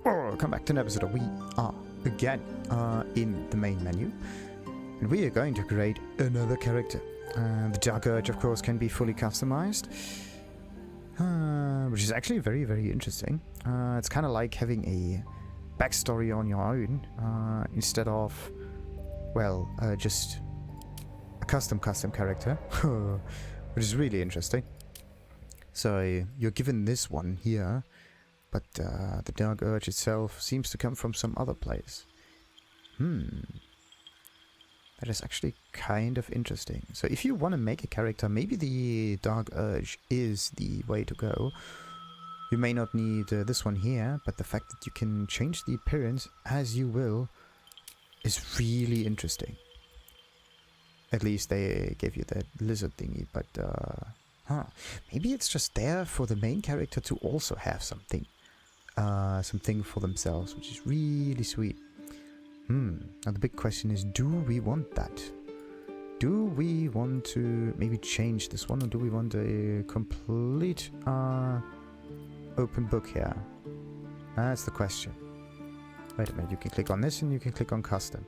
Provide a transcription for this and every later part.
Welcome back to an episode of We Are again in the main menu. And we are going to create another character. The Dark Urge, of course, can be fully customized. Which is actually very, very interesting. It's kind of like having a backstory on your own. Instead of, well, just a custom character. Which is really interesting. So you're given this one here. But the Dark Urge itself seems to come from some other place. That is actually kind of interesting. So if you want to make a character, maybe the Dark Urge is the way to go. You may not need this one here, but the fact that you can change the appearance as you will is really interesting. At least they gave you that lizard thingy, but maybe it's just there for the main character to also have something for themselves, which is really sweet. Now the big question is, do we want that? Do we want to maybe change this one, or do we want a complete open book here? That's the question. Wait a minute, you can click on this and you can click on custom.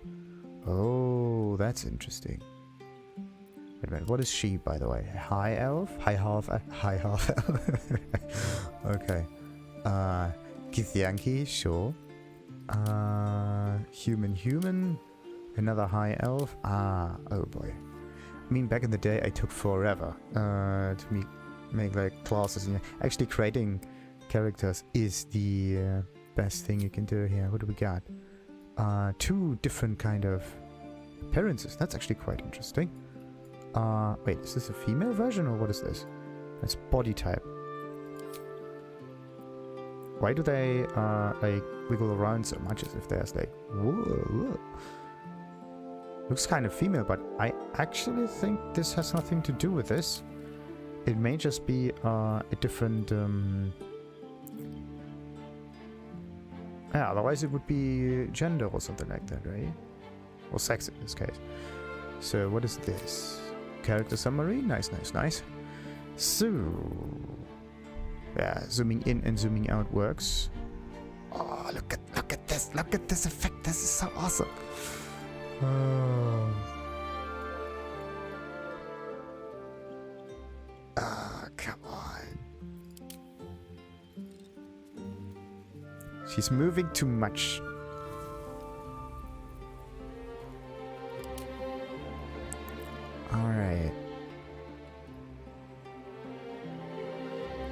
Oh, that's interesting. Wait a minute, what is she, by the way? High elf? High half elf? Okay. Githyanki, sure. Human. Another high elf. Oh boy. I mean, back in the day, I took forever to make like classes. Actually, creating characters is the best thing you can do here. What do we got? Two different kind of appearances. That's actually quite interesting. Wait, is this a female version or what is this? It's body type. Why do they like wiggle around so much as if there's like whoa. Looks kind of female, but I actually think this has nothing to do with this. It may just be a different yeah, otherwise it would be gender or something like that, right? Or sex in this case. So what is this? Character summary? Nice. So yeah, zooming in and zooming out works. Oh, look at this! Look at this effect! This is so awesome! Come on! She's moving too much. All right.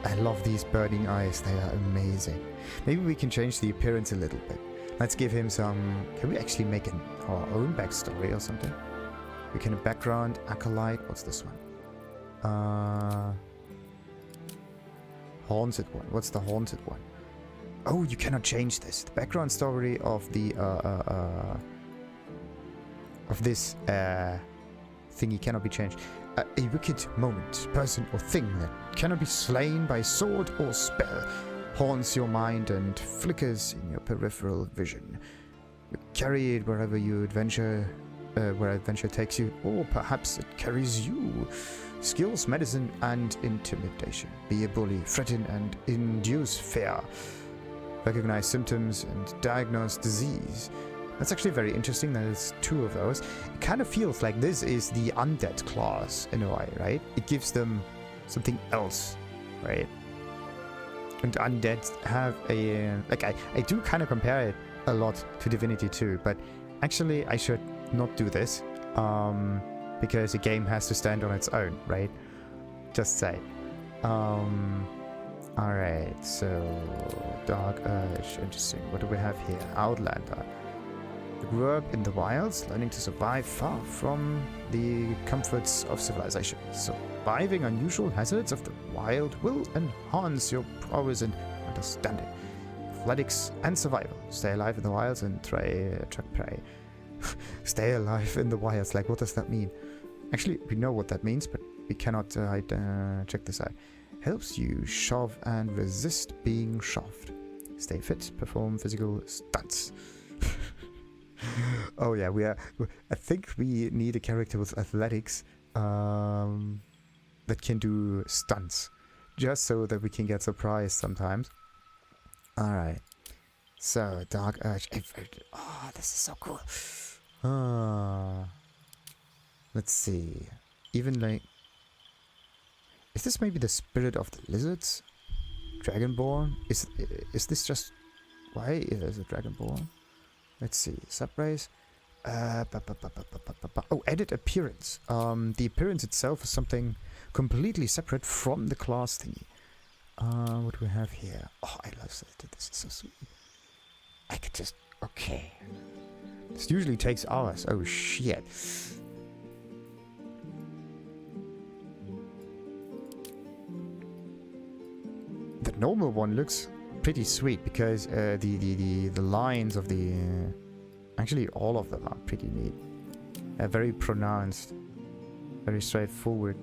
I love these burning eyes, they are amazing. Maybe we can change the appearance a little bit. Let's give him some... Can we actually make our own backstory or something? We can have background, acolyte, what's this one? Haunted one, what's the haunted one? Oh, you cannot change this. The background story of the... of this thingy cannot be changed. A wicked moment, person or thing that cannot be slain by sword or spell, haunts your mind and flickers in your peripheral vision. You carry it wherever you adventure, where adventure takes you, or perhaps it carries you. Skills, medicine, and intimidation. Be a bully, threaten and induce fear. Recognize symptoms and diagnose disease. That's actually very interesting. There's two of those. It kind of feels like this is the undead class in a way, right? It gives them something else, right? And undead have a... like, I do kind of compare it a lot to Divinity 2, but actually I should not do this, because a game has to stand on its own, right? Just say. Alright, so... Dark Urge, interesting. What do we have here? Outlander. Grew up in the wilds, learning to survive far from the comforts of civilization. Surviving unusual hazards of the wild will enhance your prowess and understanding. Athletics and survival. Stay alive in the wilds and track prey. Stay alive in the wilds, like what does that mean? Actually, we know what that means, but we cannot check this out. Helps you shove and resist being shoved. Stay fit, perform physical stunts. Oh yeah, I think we need a character with athletics that can do stunts, just so that we can get surprised sometimes. Alright, So, Dark Urge. Oh, this is so cool. Ah. Let's see. Even like... Is this maybe the spirit of the lizards? Dragonborn? Is this just... Why is it a Dragonborn? Let's see. Subrace. Oh, edit appearance. The appearance itself is something completely separate from the class thingy. What do we have here? Oh, I love that. This is so sweet. I could just... Okay. This usually takes hours. Oh, shit. The normal one looks pretty sweet because the lines of the... actually, all of them are pretty neat. Very pronounced. Very straightforward.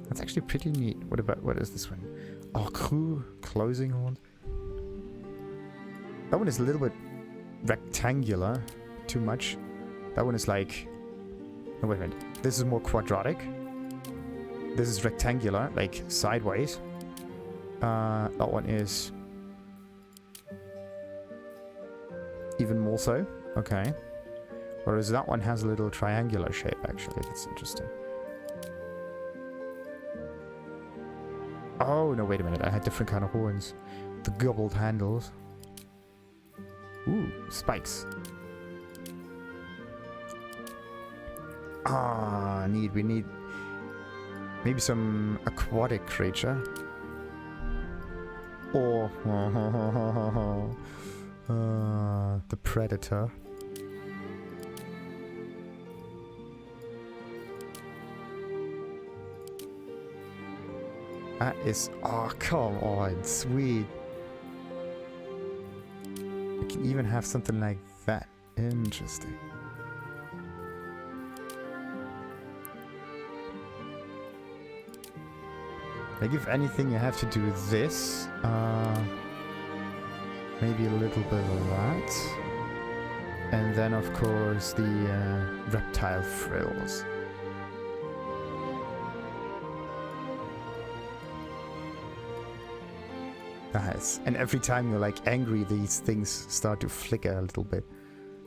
That's actually pretty neat. What is this one? Oh, crew closing horns. That one is a little bit rectangular. Too much. That one is like... Oh, wait a minute. This is more quadratic. This is rectangular, like sideways. That one is... even more so. Okay. Whereas that one has a little triangular shape, actually. That's interesting. Oh, no, wait a minute. I had different kind of horns. The gobbled handles. Ooh, spikes. Ah, neat. We need maybe some aquatic creature. Or the predator. That is... Oh, come on. Sweet. We can even have something like that. Interesting. Like, if anything, you have to do this. Maybe a little bit of that. And then, of course, the reptile frills. Nice. And every time you're like angry, these things start to flicker a little bit.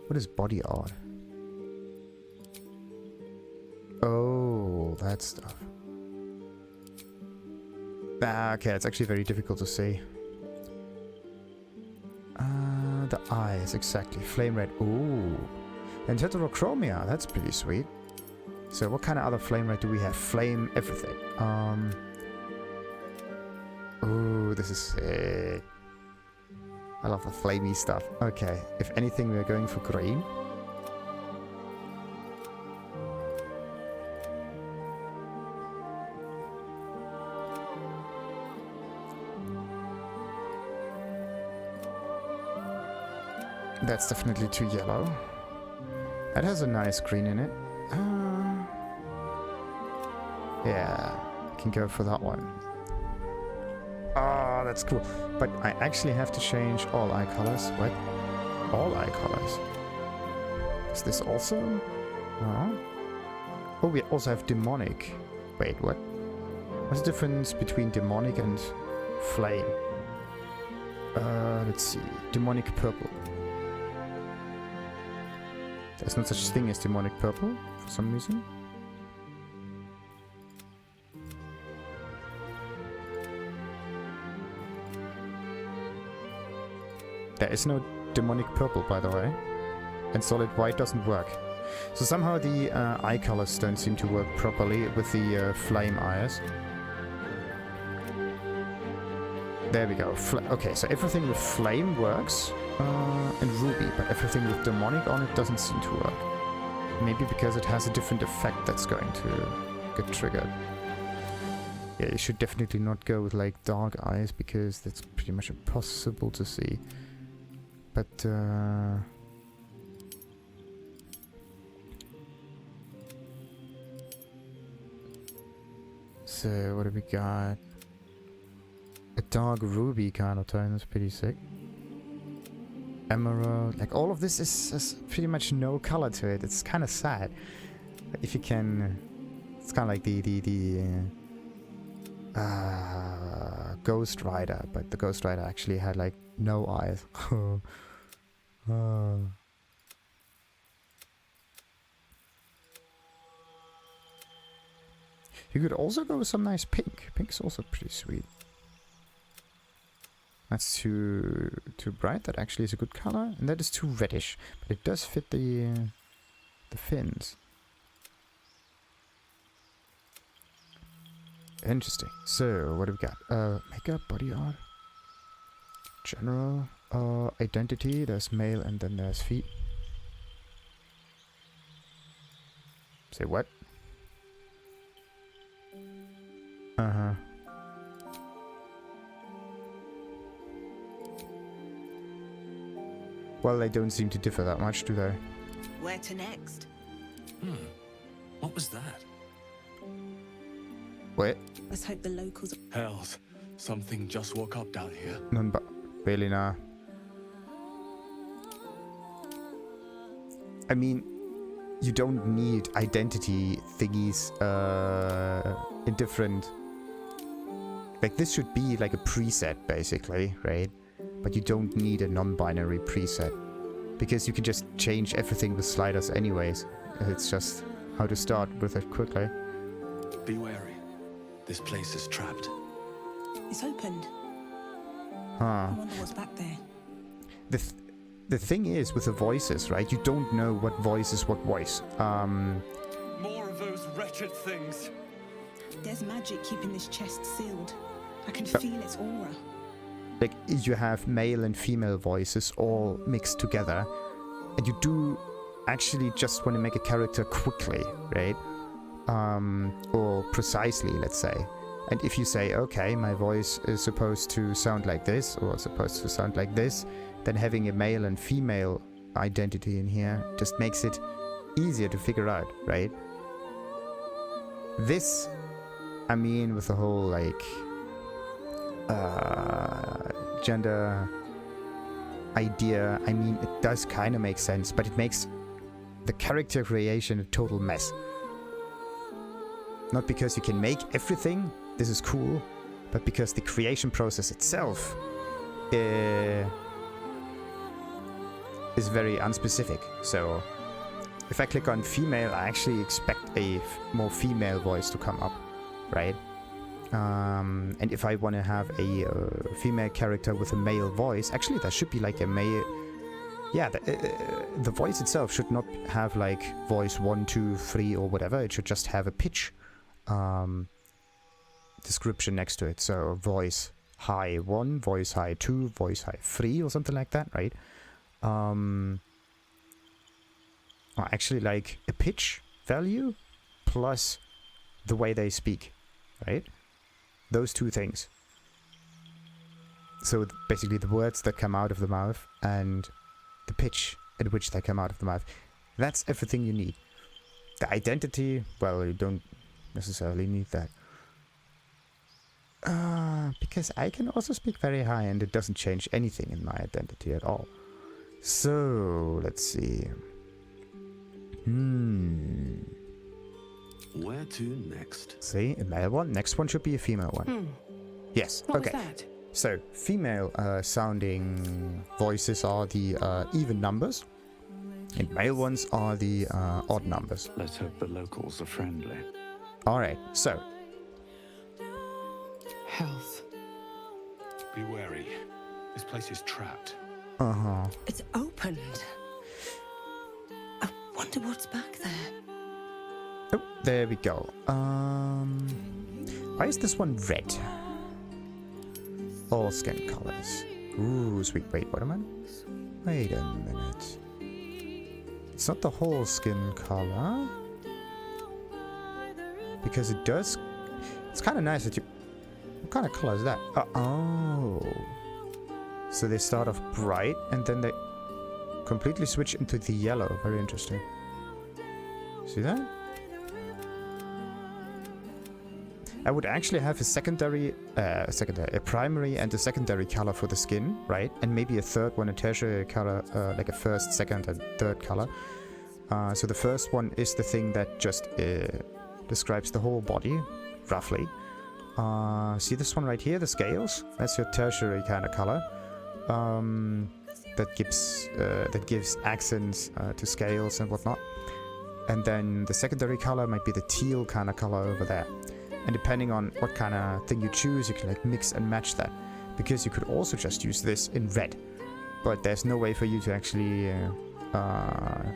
What is body art? Oh, that stuff. Okay, it's actually very difficult to see. The eyes, exactly. Flame red. Ooh. And heterochromia, that's pretty sweet. So what kind of other flame red do we have? Flame everything. Ooh, this is sick. I love the flamey stuff. Okay, if anything, we're going for green. That's definitely too yellow. That has a nice green in it. Yeah, I can go for that one. Oh, that's cool. But I actually have to change all eye colors. What? All eye colors? Is this also? Oh, we also have demonic. Wait, what? What's the difference between demonic and flame? Let's see. Demonic purple. There's no such thing as demonic purple, for some reason. There is no demonic purple, by the way. And solid white doesn't work. So somehow the eye colors don't seem to work properly with the flame eyes. There we go. Okay, so everything with flame works. And ruby, but everything with demonic on it doesn't seem to work. Maybe because it has a different effect that's going to get triggered. Yeah, you should definitely not go with like dark eyes because that's pretty much impossible to see. But so what do we got? A dark ruby kind of tone is pretty sick. Emerald, like all of this is pretty much no color to it. It's kind of sad. But if you can, it's kind of like the Ghost Rider, but the Ghost Rider actually had like no eyes. You could also go with some nice pink. Pink's also pretty sweet. That's too bright. That actually is a good color, and that is too reddish, but it does fit the fins. Interesting. So what do we got? Makeup, body art, general, identity. There's male, and then there's feet. Say what? Uh-huh. Well, they don't seem to differ that much, do they? Where to next? What was that? Wait. Let's hope the locals... Hells, something just woke up down here. None but really nah. I mean, you don't need identity thingies in different... Like, this should be like a preset, basically, right? But you don't need a non-binary preset. Because you can just change everything with sliders anyways. It's just how to start with it quickly. Be wary. This place is trapped. It's opened. Huh. I wonder what's back there. The thing is, with the voices, right? You don't know what voice is what voice. More of those wretched things. There's magic keeping this chest sealed. I can feel its aura. Like, you have male and female voices all mixed together. And you do actually just want to make a character quickly, right? Or precisely, let's say. And if you say, okay, my voice is supposed to sound like this, or supposed to sound like this, then having a male and female identity in here just makes it easier to figure out, right? This, I mean, with the whole, like, gender idea, I mean, it does kind of make sense, but it makes the character creation a total mess. Not because you can make everything, this is cool, but because the creation process itself is very unspecific. So if I click on female, I actually expect a more female voice to come up, right? And if I want to have a female character with a male voice, actually there should be like a male... Yeah, the voice itself should not have like voice 1, 2, 3 or whatever. It should just have a pitch description next to it. So voice high 1, voice high 2, voice high 3 or something like that, right? Or actually like a pitch value plus the way they speak, right? Those two things. So basically the words that come out of the mouth and the pitch at which they come out of the mouth. That's everything you need. The identity, well, you don't necessarily need that. Because I can also speak very high and it doesn't change anything in my identity at all. So, let's see. Where to next? See, a male one. Next one should be a female one. Yes, What okay. was that? So, female sounding voices are the even numbers. And male ones are the odd numbers. Let's hope the locals are friendly. Alright, so. Health. Be wary. This place is trapped. Uh-huh. It's opened. I wonder what's back there. Oh, there we go. Why is this one red? All skin colors. Ooh, sweet. Wait, what am I? Wait a minute. It's not the whole skin color. Because it does... It's kind of nice that you... What kind of color is that? Oh. So they start off bright and then they completely switch into the yellow. Very interesting. See that? I would actually have a a primary and a secondary color for the skin, right? And maybe a third one, a tertiary color, like a first, second, and third color. So the first one is the thing that just describes the whole body, roughly. See this one right here, the scales? That's your tertiary kind of color. That gives accents to scales and whatnot. And then the secondary color might be the teal kind of color over there. And depending on what kind of thing you choose, you can like mix and match that. Because you could also just use this in red. But there's no way for you to actually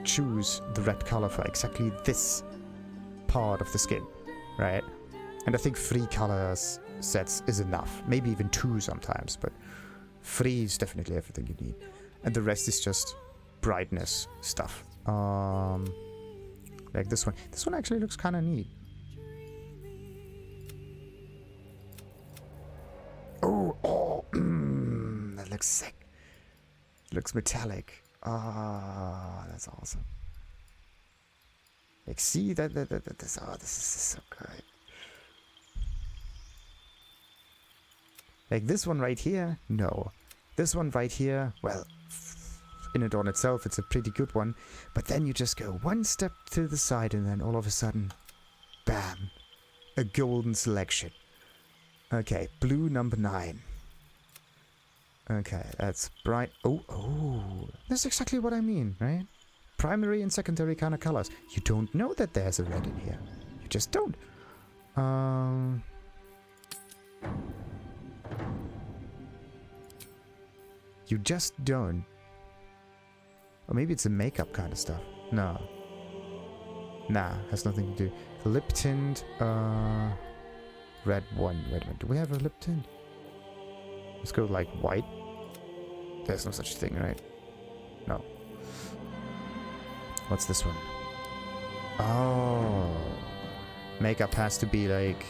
choose the red color for exactly this part of the skin, right? And I think 3 colors sets is enough. Maybe even 2 sometimes, but 3 is definitely everything you need. And the rest is just brightness stuff. Like this one. This one actually looks kind of neat. Oh, that looks sick. It looks metallic. Ah, that's awesome. Like, see this is so good. Like this one right here, no. This one right here, well, in and on itself, it's a pretty good one. But then you just go one step to the side and then all of a sudden, bam, a golden selection. Okay, blue number 9. Okay, that's bright. Oh, that's exactly what I mean, right? Primary and secondary kind of colors. You don't know that there's a red in here. You just don't. You just don't. Or maybe it's a makeup kind of stuff. No. Nah, has nothing to do. Lip tint, red 1. Wait a minute, do we have a lip tint? Let's go like white. There's no such thing, right? No. What's this one? Oh. Makeup has to be like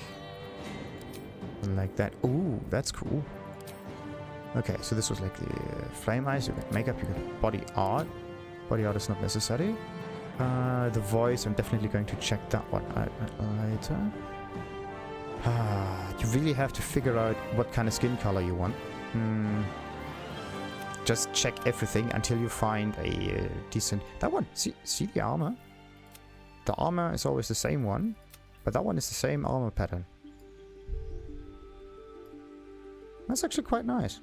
that. Ooh, that's cool. Okay, so this was like the flame eyes. You got makeup, you got body art. Body art is not necessary. The voice, I'm definitely going to check that one out later. You really have to figure out what kind of skin color you want. Just check everything until you find a decent... That one, see the armor? The armor is always the same one, but that one is the same armor pattern. That's actually quite nice.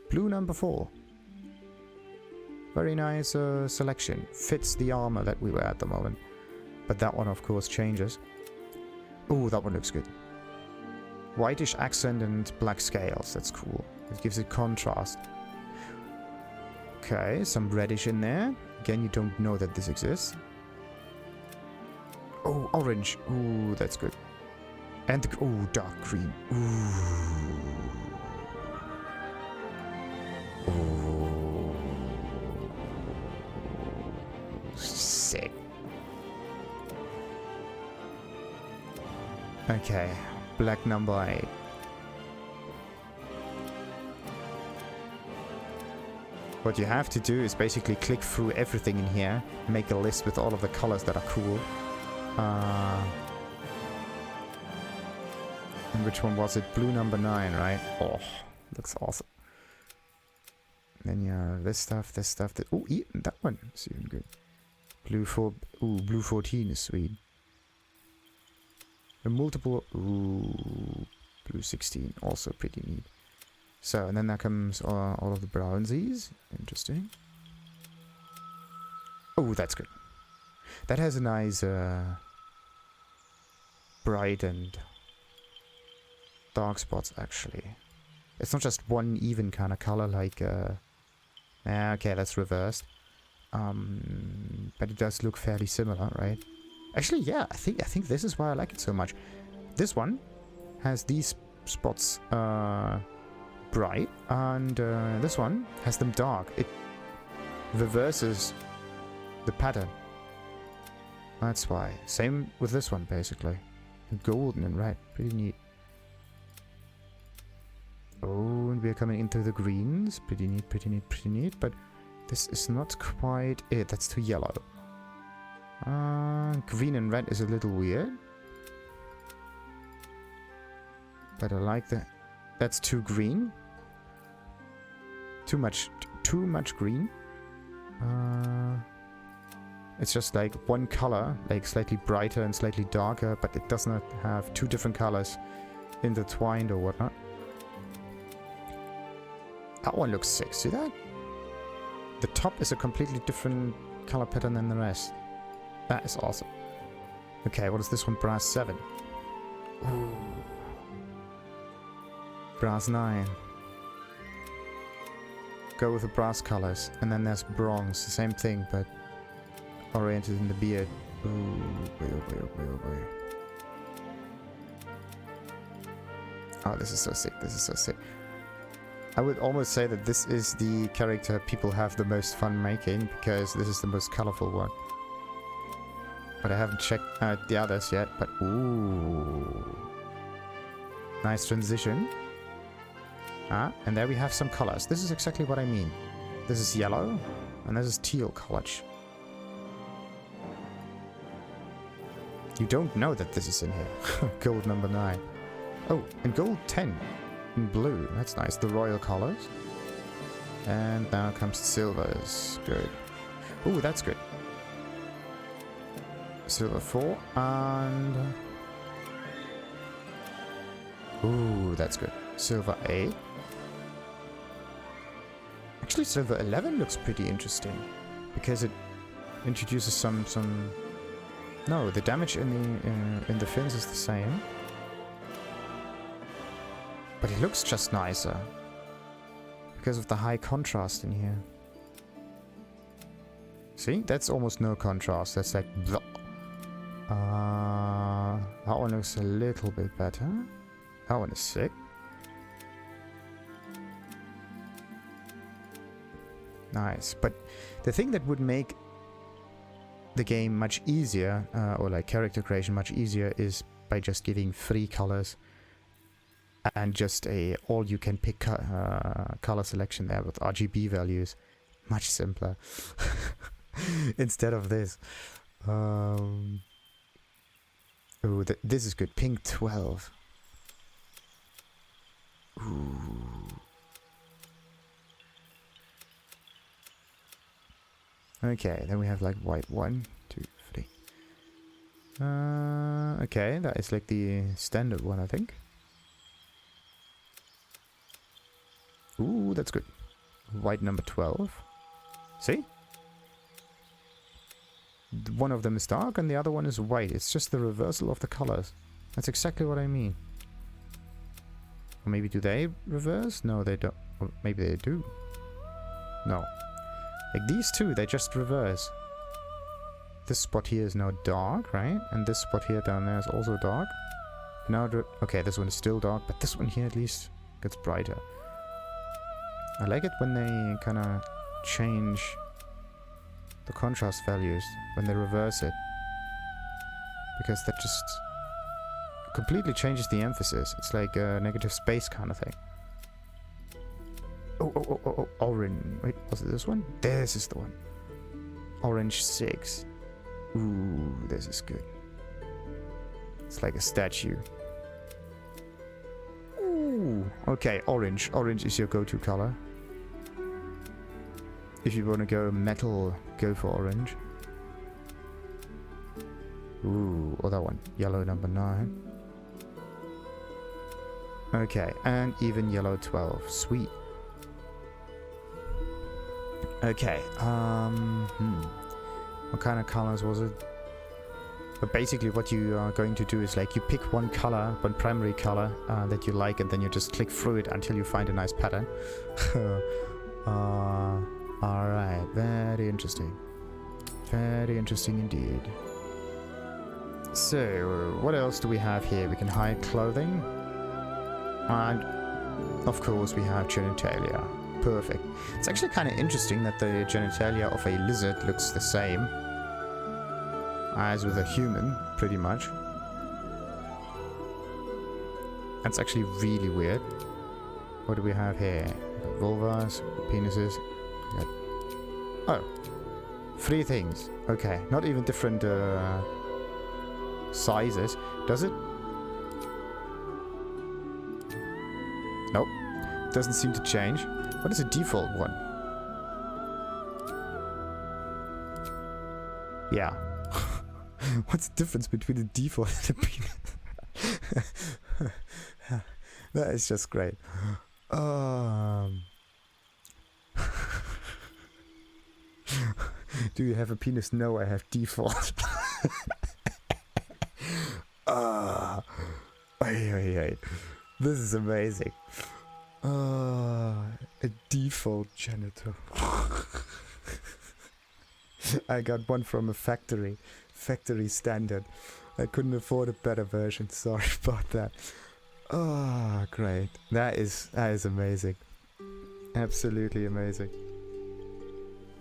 Blue number 4. Very nice selection. Fits the armor that we wear at the moment. But that one, of course, changes. Oh, that one looks good. Whitish accent and black scales. That's cool. It gives it contrast. Okay, some reddish in there. Again, you don't know that this exists. Oh, orange. Ooh, that's good. And the... Oh, dark green. Ooh. Oh. Sick. Okay, black number 8. What you have to do is basically click through everything in here, make a list with all of the colors that are cool. And which one was it? Blue number 9, right? Oh, looks awesome. And then you have this stuff, oh, that one is even good. Blue 14 is sweet. A multiple, blue 16, also pretty neat. So, and then there comes all of the brownsies. Interesting. Oh, that's good. That has a nice bright and dark spots, actually. It's not just one even kind of color like... okay, that's reversed. But it does look fairly similar, right? Actually, yeah, I think this is why I like it so much. This one has these spots bright, and this one has them dark. It reverses the pattern. That's why. Same with this one, basically. Golden and red. Pretty neat. Oh, and we're coming into the greens. Pretty neat, pretty neat, pretty neat. But this is not quite it. That's too yellow. Green and red is a little weird. But I like that. That's too green. Too much green. It's just like one color, like slightly brighter and slightly darker, but it does not have two different colors intertwined or whatnot. That one looks sick. See that? The top is a completely different color pattern than the rest. That is awesome. Okay, what is this one? Brass 7. Ooh. Brass 9. Go with the brass colors. And then there's bronze. The same thing, but oriented in the beard. Ooh, boy, oh boy, oh boy, oh boy. Oh, this is so sick. This is so sick. I would almost say that this is the character people have the most fun making, because this is the most colorful one. But I haven't checked out the others yet, but ooh. Nice transition. Ah, and there we have some colors. This is exactly what I mean. This is yellow, and this is teal college. You don't know that this is in here. Gold number 9. Oh, and gold 10. In blue. That's nice. The royal colors. And now comes the silvers. Good. Ooh, that's good. Silver 4 and... Ooh, that's good. Silver 8. Actually, silver 11 looks pretty interesting. Because it introduces some... No, the damage in the fins is the same. But it looks just nicer. Because of the high contrast in here. See? That's almost no contrast. That's like... Blah. That one looks a little bit better. That one is sick. Nice. But the thing that would make the game much easier, or like character creation much easier, is by just giving 3 colors and just a all-you-can-pick color selection there with RGB values. Much simpler. Instead of this. Oh, this is good. Pink 12. Ooh. Okay, then we have like white 1, 2, 3. Okay, that is like the standard one, I think. Ooh, that's good. White number 12. See? One of them is dark and the other one is white. It's just the reversal of the colors. That's exactly what I mean. Or maybe do they reverse? No, they don't. Or maybe they do. No. Like these two, they just reverse. This spot here is now dark, right? And this spot here down there is also dark. Now, okay, this one is still dark, but this one here at least gets brighter. I like it when they kind of change the contrast values, when they reverse it. Because that just completely changes the emphasis. It's like a negative space kind of thing. Oh, orange. Wait, was it this one? This is the one. Orange 6. Ooh, this is good. It's like a statue. Ooh. Okay, orange. Orange is your go-to color. If you want to go metal, go for orange. Ooh, oh that one. Yellow number 9. Okay, and even yellow 12. Sweet. Okay, what kind of colors was it? But basically what you are going to do is like you pick one color, one primary color that you like, and then you just click through it until you find a nice pattern. Alright, very interesting. Very interesting indeed. So, what else do we have here? We can hide clothing. And, of course, we have genitalia. Perfect. It's actually kind of interesting that the genitalia of a lizard looks the same as with a human, pretty much. That's actually really weird. What do we have here? Vulvas, penises. Oh, 3 things. Okay, not even different sizes. Does it? Nope. Doesn't seem to change. What is the default one? Yeah. What's the difference between the default and the penis? That is just great. Do you have a penis? No, I have default. This is amazing. A default genital. I got one from a factory standard. I couldn't afford a better version. Sorry about that. Oh, great. That is amazing. Absolutely amazing.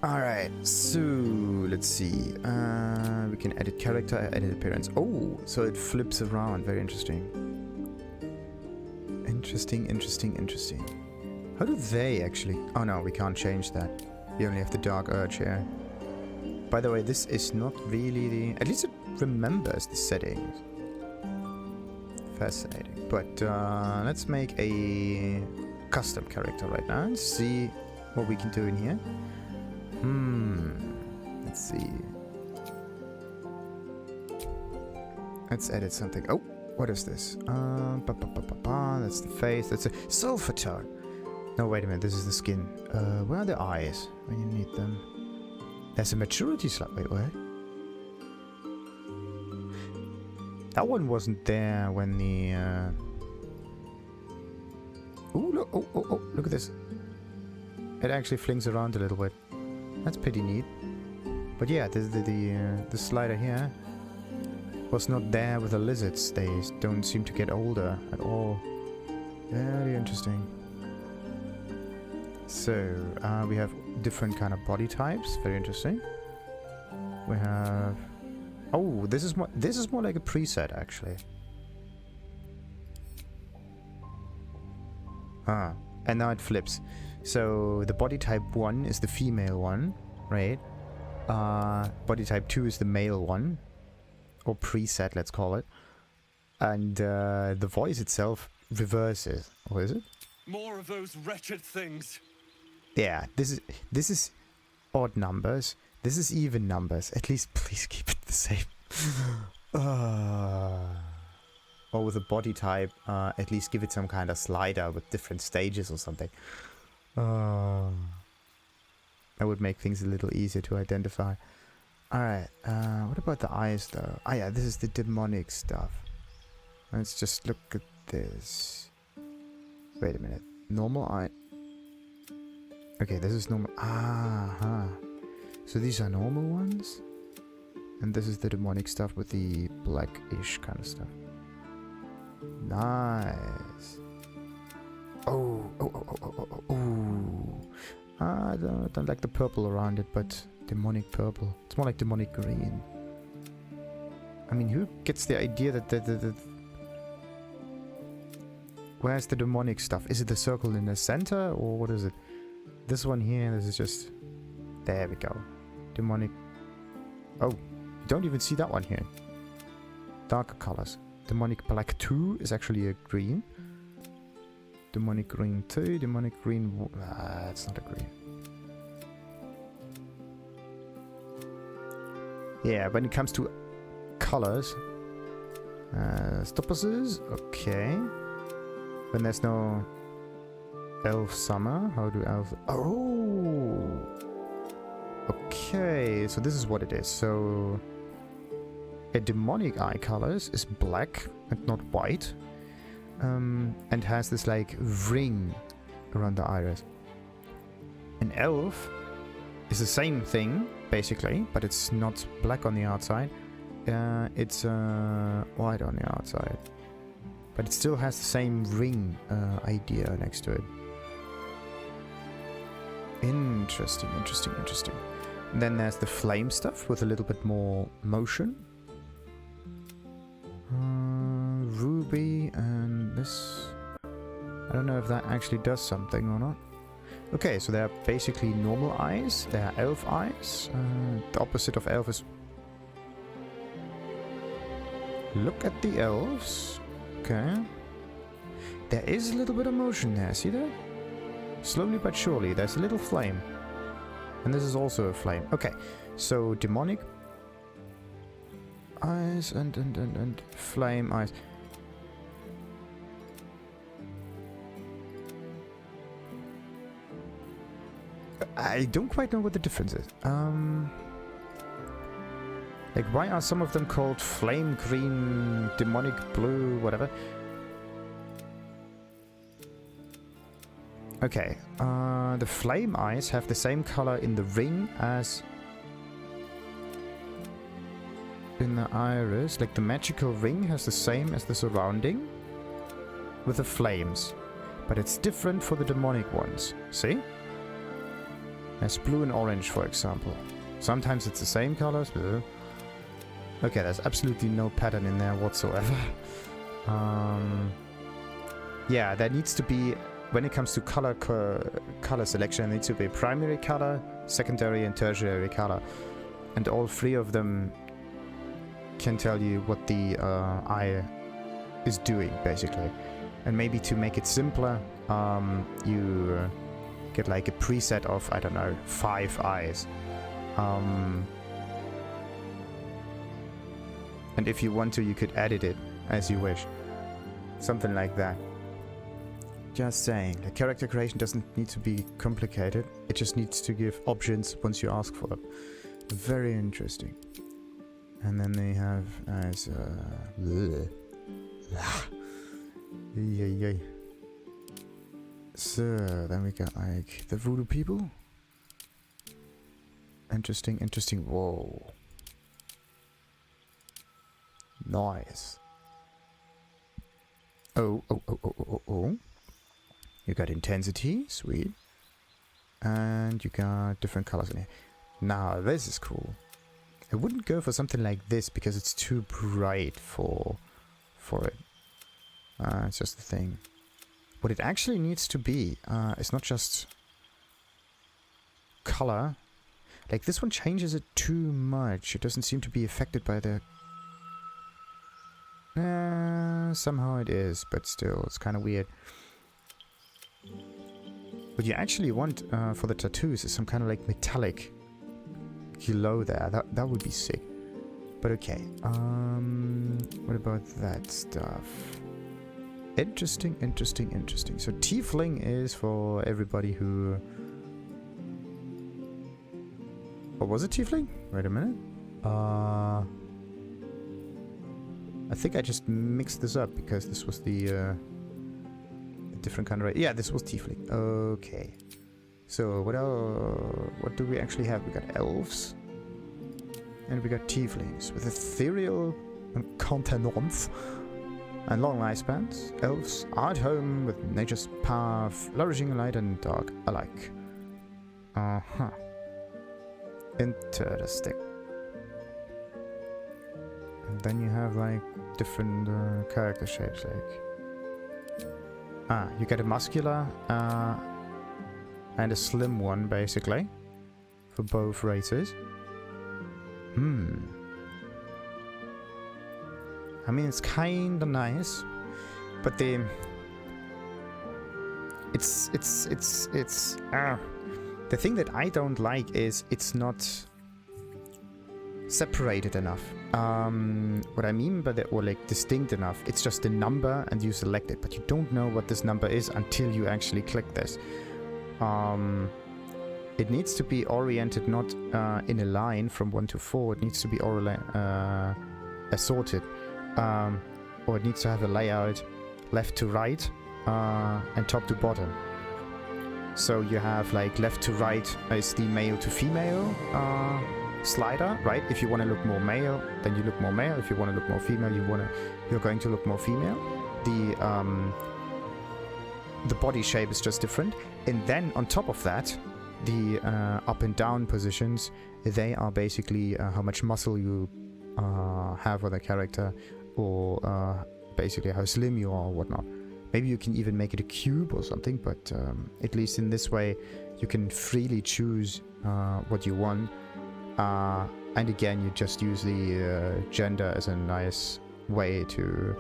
Alright, so let's see. We can edit character, edit appearance. Oh, so it flips around. Very interesting. Interesting. How do they actually... Oh no, we can't change that. We only have the dark urge here. By the way, this is not really the... At least it remembers the settings. Fascinating. But let's make a custom character right now and see what we can do in here. Let's see. Let's edit something. Oh, what is this? That's the face. That's a sulfur tone. No, wait a minute. This is the skin. Where are the eyes when you need them? There's a maturity slot. Wait, what? That one wasn't there when the... Ooh, look! Oh! Look at this. It actually flings around a little bit. That's pretty neat. But yeah, the slider here was not there with the lizards. They don't seem to get older at all. Very interesting. So we have different kind of body types. Very interesting. We have... Oh, this is more like a preset actually. And now it flips. So the body type 1 is the female one, right? Body type 2 is the male one, or preset, let's call it. And the voice itself reverses. Or is it? More of those wretched things. Yeah, this is odd numbers. This is even numbers. At least please keep it the same. Or with a body type, at least give it some kind of slider with different stages or something. That would make things a little easier to identify. Alright, what about the eyes though? Ah yeah, this is the demonic stuff. Let's just look at this. Wait a minute. Normal eye. Okay, this is normal. So these are normal ones? And this is the demonic stuff with the blackish kind of stuff. Nice. Oh. I don't like the purple around it, but demonic purple. It's more like demonic green. I mean, who gets the idea that the where's the demonic stuff? Is it the circle in the center, or what is it? This one here, this is just... There we go. Demonic... Oh, you don't even see that one here. Darker colors. Demonic black 2 is actually a green. Demonic green 2, demonic green... it's not a green. Yeah, when it comes to colors... Stoppases, okay. When there's no... Elf summer, how do elves... Oh! Okay, so this is what it is. So... A demonic eye colors is black and not white. And has this like ring around the iris. An elf is the same thing, basically, but it's not black on the outside. It's white on the outside. But it still has the same ring idea next to it. Interesting. And then there's the flame stuff with a little bit more motion. Ruby and this... I don't know if that actually does something or not. Okay, so they're basically normal eyes. They're elf eyes. The opposite of elf is... Look at the elves. Okay. There is a little bit of motion there, see that? Slowly but surely, there's a little flame. And this is also a flame. Okay, so demonic eyes and flame eyes. I don't quite know what the difference is. Like, why are some of them called flame green, demonic blue, whatever? Okay, the flame eyes have the same color in the ring as in the iris. Like, the magical ring has the same as the surrounding with the flames. But it's different for the demonic ones. See? There's blue and orange, for example. Sometimes it's the same colors. Okay, there's absolutely no pattern in there whatsoever. Yeah, there needs to be, when it comes to color selection, there needs to be primary color, secondary and tertiary color. And all three of them can tell you what the eye is doing, basically. And maybe to make it simpler, you get like a preset of, I don't know, 5 eyes. And if you want to, you could edit it as you wish. Something like that. Just saying, the character creation doesn't need to be complicated. It just needs to give options once you ask for them. Very interesting. And then they have as yay. So then we got like the voodoo people. Interesting. Whoa. Nice. Oh. You got intensity, sweet. And you got different colors in here. Now this is cool. I wouldn't go for something like this because it's too bright for it. It's just the thing. What it actually needs to be is not just color. Like this one changes it too much. It doesn't seem to be affected by the... somehow it is, but still, it's kind of weird. What you actually want for the tattoos is some kind of like metallic glow there. That would be sick. But okay. What about that stuff? Interesting. So Tiefling is for everybody who... What was it, Tiefling? Wait a minute. I think I just mixed this up because this was the different kind of... Yeah, this was Tiefling. Okay. So what do we actually have? We got elves. And we got Tieflings with ethereal countenance and long lifespans. Elves are at home with nature's power, flourishing in light and dark alike. Interesting. And then you have like different character shapes, like... you get a muscular and a slim one, basically, for both races. I mean, it's kinda nice, but the thing that I don't like is it's not separated enough. What I mean by that, or like distinct enough, it's just a number and you select it, but you don't know what this number is until you actually click this. It needs to be oriented not in a line from 1 to 4. It needs to be assorted, or it needs to have a layout left to right and top to bottom. So you have like left to right is the male to female slider, right? If you want to look more male, then you look more male. If you want to look more female, you're going to look more female. The body shape is just different, and then on top of that, the up and down positions, they are basically how much muscle you have with a character, or basically how slim you are or whatnot. Maybe you can even make it a cube or something, but at least in this way you can freely choose what you want. And again, you just use the gender as a nice way to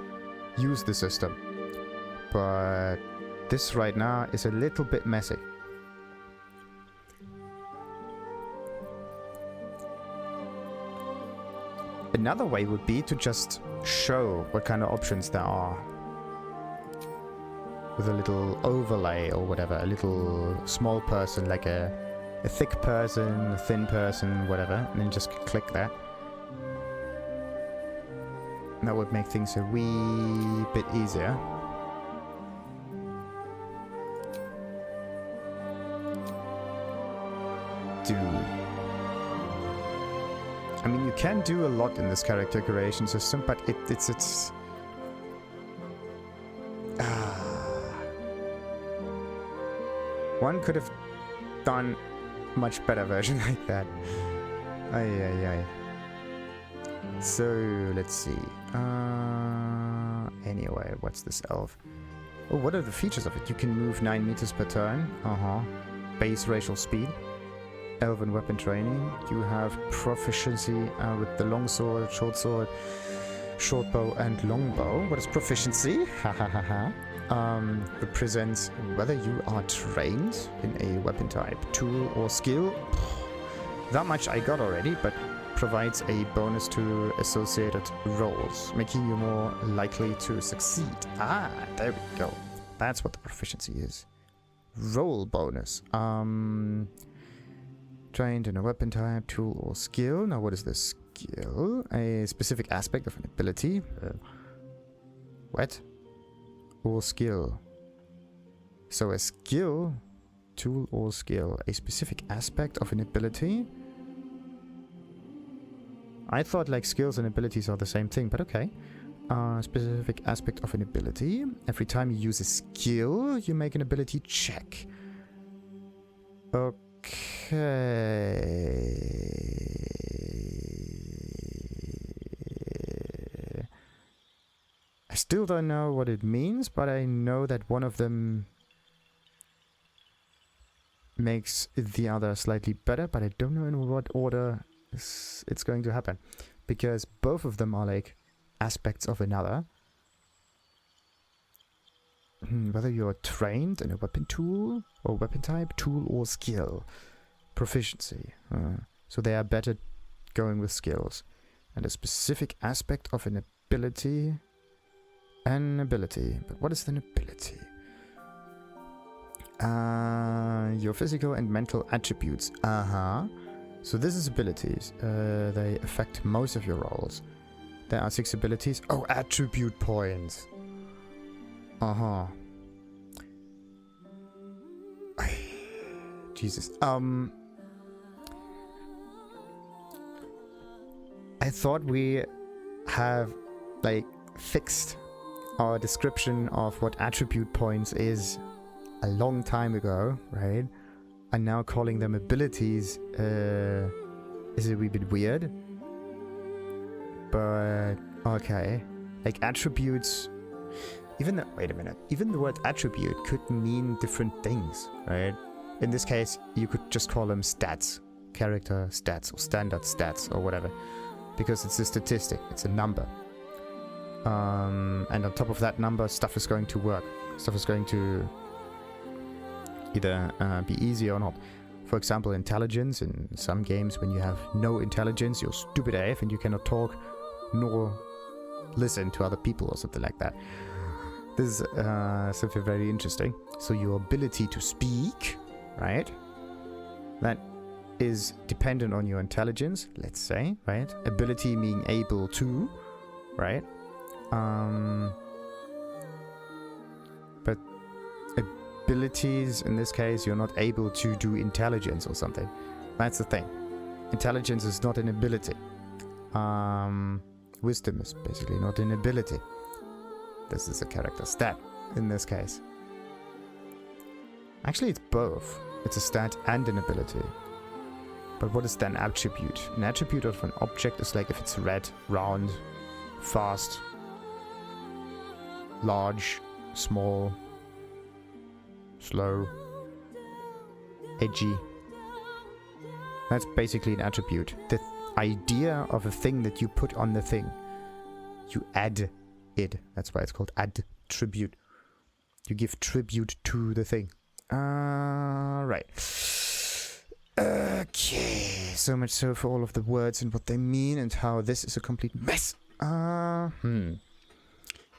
use the system. But this right now is a little bit messy. Another way would be to just show what kind of options there are. With a little overlay or whatever, a little small person, like a thick person, a thin person, whatever, and then just click that. That would make things a wee bit easier. I mean, you can do a lot in this character creation system, but it's one could have done much better version like that. Ay. So let's see. Anyway, what's this elf? Oh, what are the features of it? You can move 9 meters per turn. Base racial speed. Elven weapon training. You have proficiency with the longsword, short bow, and longbow. What is proficiency? Represents whether you are trained in a weapon type, tool, or skill. That much I got already, but provides a bonus to associated rolls, making you more likely to succeed. There we go. That's what the proficiency is. Roll bonus. Trained in a weapon type, tool, or skill. Now, what is this skill? A specific aspect of an ability. What? Or skill. So a skill, tool, or skill. A specific aspect of an ability. I thought like skills and abilities are the same thing, but okay. Specific aspect of an ability. Every time you use a skill, you make an ability check. Okay. I still don't know what it means, but I know that one of them makes the other slightly better, but I don't know in what order it's going to happen, because both of them are like aspects of another. Whether you are trained in a weapon tool or weapon type, tool, or skill. Proficiency. So they are better going with skills. And a specific aspect of an ability. An ability. But what is an ability? Your physical and mental attributes. So this is abilities. They affect most of your rolls. There are 6 abilities. Oh, attribute points. Jesus. I thought we have like fixed our description of what attribute points is a long time ago, right? And now calling them abilities is a wee bit weird. But okay. Like attributes, even the word attribute could mean different things, right? In this case, you could just call them stats, character stats, or standard stats, or whatever, because it's a statistic, it's a number. And on top of that number, stuff is going to work. Stuff is going to either be easy or not. For example, intelligence. In some games, when you have no intelligence, you're stupid AF and you cannot talk nor listen to other people or something like that. This is something very interesting. So your ability to speak, right? That is dependent on your intelligence, let's say, right? Ability meaning able to, right? But abilities, in this case, you're not able to do intelligence or something. That's the thing. Intelligence is not an ability. Wisdom is basically not an ability. This is a character stat in this case. Actually, it's both. It's a stat and an ability. But what is then attribute? An attribute of an object is like if it's red, round, fast, large, small, slow, edgy. That's basically an attribute. The idea of a thing that you put on the thing. You add it. That's why it's called attribute. You give tribute to the thing. Right. Okay, so much so for all of the words and what they mean and how this is a complete mess.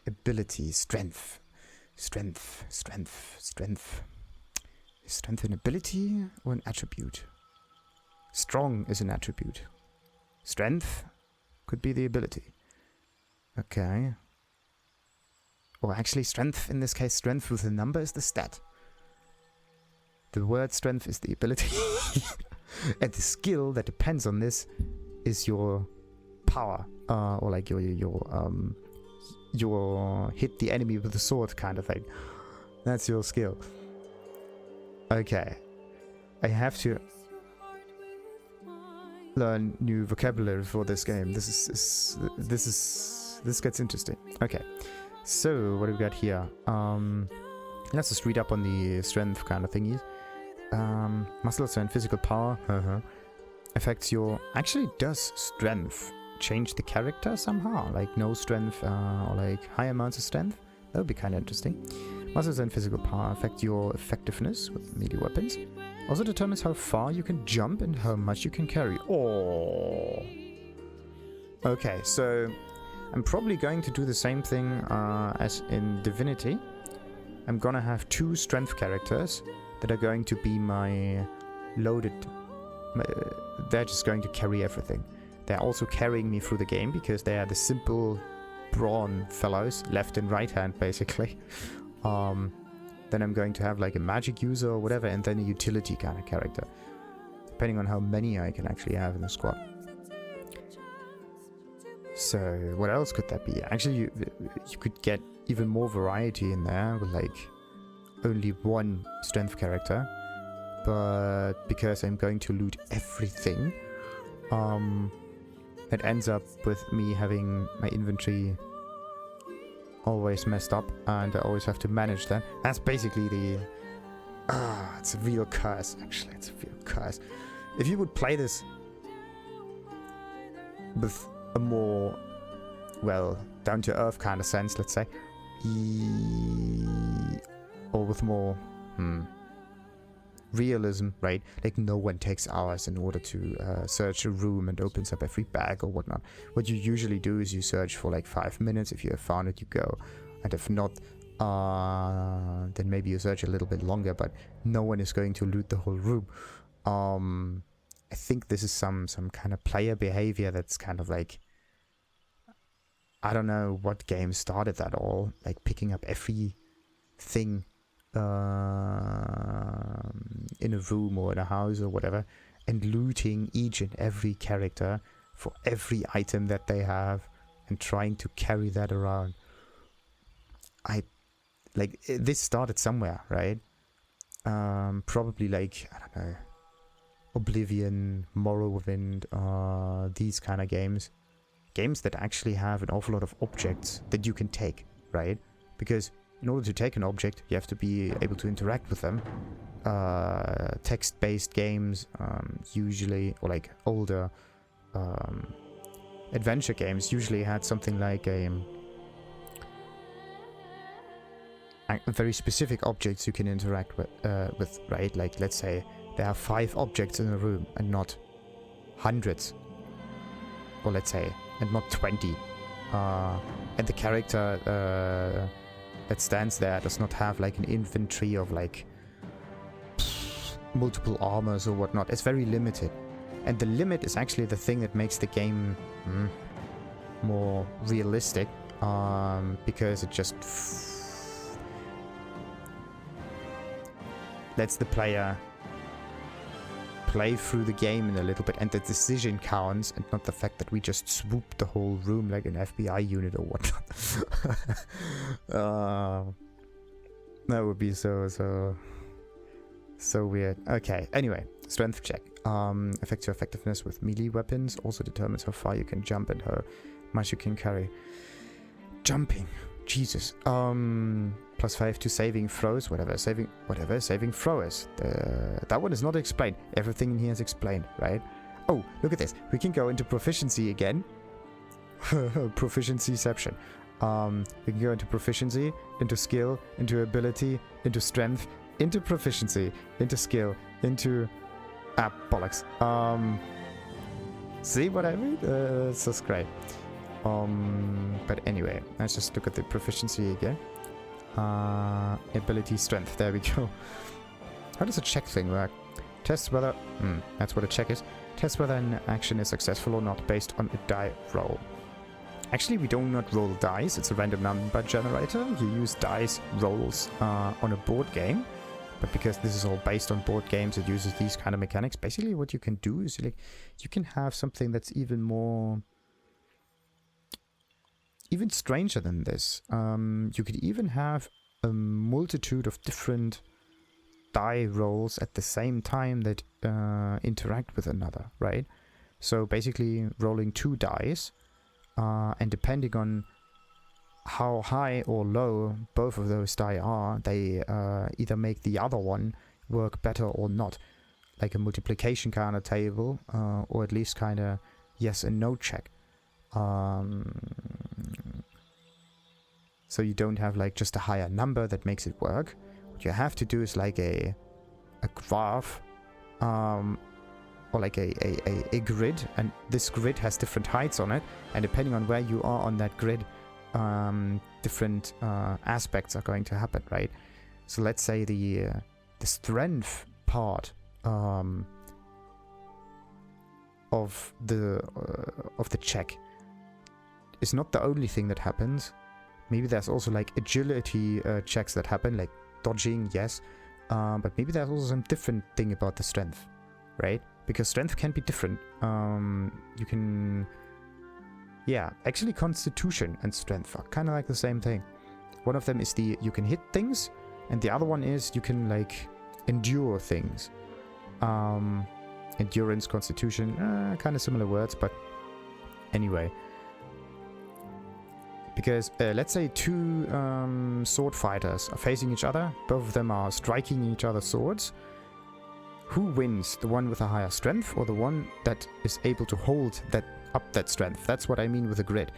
Ability, strength. Strength. Is strength an ability or an attribute? Strong is an attribute. Strength could be the ability. Okay. Or actually strength, in this case, strength with a number is the stat. The word strength is the ability. And the skill that depends on this is your power. Or like your hit the enemy with a sword kind of thing. That's your skill. Okay. I have to learn new vocabulary for this game. This gets interesting. Okay. So what do we got here? Let's just read up on the strength kind of thingies. Muscles and physical power affects your... Actually, does strength change the character somehow? Like no strength or like high amounts of strength? That would be kind of interesting. Muscles and physical power affect your effectiveness with melee weapons. Also determines how far you can jump and how much you can carry. Oh. Okay, so I'm probably going to do the same thing as in Divinity. I'm gonna have 2 strength characters that are going to be my loaded... they're just going to carry everything. They're also carrying me through the game because they are the simple brawn fellows, left and right hand basically. Then I'm going to have like a magic user or whatever, and then a utility kind of character, depending on how many I can actually have in the squad. So what else could that be? Actually, you could get even more variety in there with like only 1 strength character, but because I'm going to loot everything, it ends up with me having my inventory always messed up, and I always have to manage that. That's basically the... it's a real curse, actually. It's a real curse. If you would play this with a more, well, down-to-earth kind of sense, let's say, or with more realism, right? Like no one takes hours in order to search a room and opens up every bag or whatnot. What you usually do is you search for like 5 minutes. If you have found it, you go, and if not, then maybe you search a little bit longer, but no one is going to loot the whole room. I think this is some kind of player behavior that's kind of like, I don't know what game started that all, like picking up everything in a room or in a house or whatever, and looting each and every character for every item that they have and trying to carry that around. This started somewhere, right? Probably like, I don't know, Oblivion, Morrowind, these kind of games that actually have an awful lot of objects that you can take, right? Because in order to take an object, you have to be able to interact with them. Text-based games, usually, or like older adventure games, usually had something like a very specific objects you can interact with, right? Like, let's say there are 5 objects in a room and not hundreds, or let's say, and not 20. And the character that stands there does not have like an inventory of like multiple armors or whatnot. It's very limited, and the limit is actually the thing that makes the game more realistic, because it just lets the player play through the game in a little bit, and the decision counts, and not the fact that we just swoop the whole room like an FBI unit or whatnot. That would be so weird. Okay, anyway, strength check. Affects your effectiveness with melee weapons. Also determines how far you can jump and how much you can carry. Jumping, Jesus. +5 to saving throws, whatever saving throw is. That one is not explained. Everything in here is explained, right? Oh, look at this. We can go into proficiency again. Proficiencyception. We can go into proficiency, into skill, into ability, into strength, into proficiency, into skill, into Ah, bollocks. See what I mean? It's just great. But anyway, let's just look at the proficiency again. Ability, strength. There we go. How does a check thing work? Test whether... that's what a check is. Test whether an action is successful or not based on a die roll. Actually, we do not roll dice. It's a random number generator. You use dice rolls on a board game. But because this is all based on board games, it uses these kind of mechanics. Basically, what you can do is like, you can have something that's even more... even stranger than this. You could even have a multitude of different die rolls at the same time that interact with another, right? So basically rolling 2 dice, and depending on how high or low both of those die are, they either make the other one work better or not. Like a multiplication kind of table, or at least kind of yes and no check. So you don't have like just a higher number that makes it work. What you have to do is like a graph, or like a grid, and this grid has different heights on it, and depending on where you are on that grid, different aspects are going to happen, right? So let's say the strength part of the check is not the only thing that happens. Maybe there's also like agility checks that happen, like dodging, yes. But maybe there's also some different thing about the strength, right? Because strength can be different. You can... yeah, actually constitution and strength are kind of like the same thing. One of them is you can hit things, and the other one is you can like endure things. Endurance, constitution, kind of similar words, but anyway. Because let's say 2 sword fighters are facing each other. Both of them are striking each other's swords. Who wins? The one with a higher strength or the one that is able to hold that strength? That's what I mean with a grid.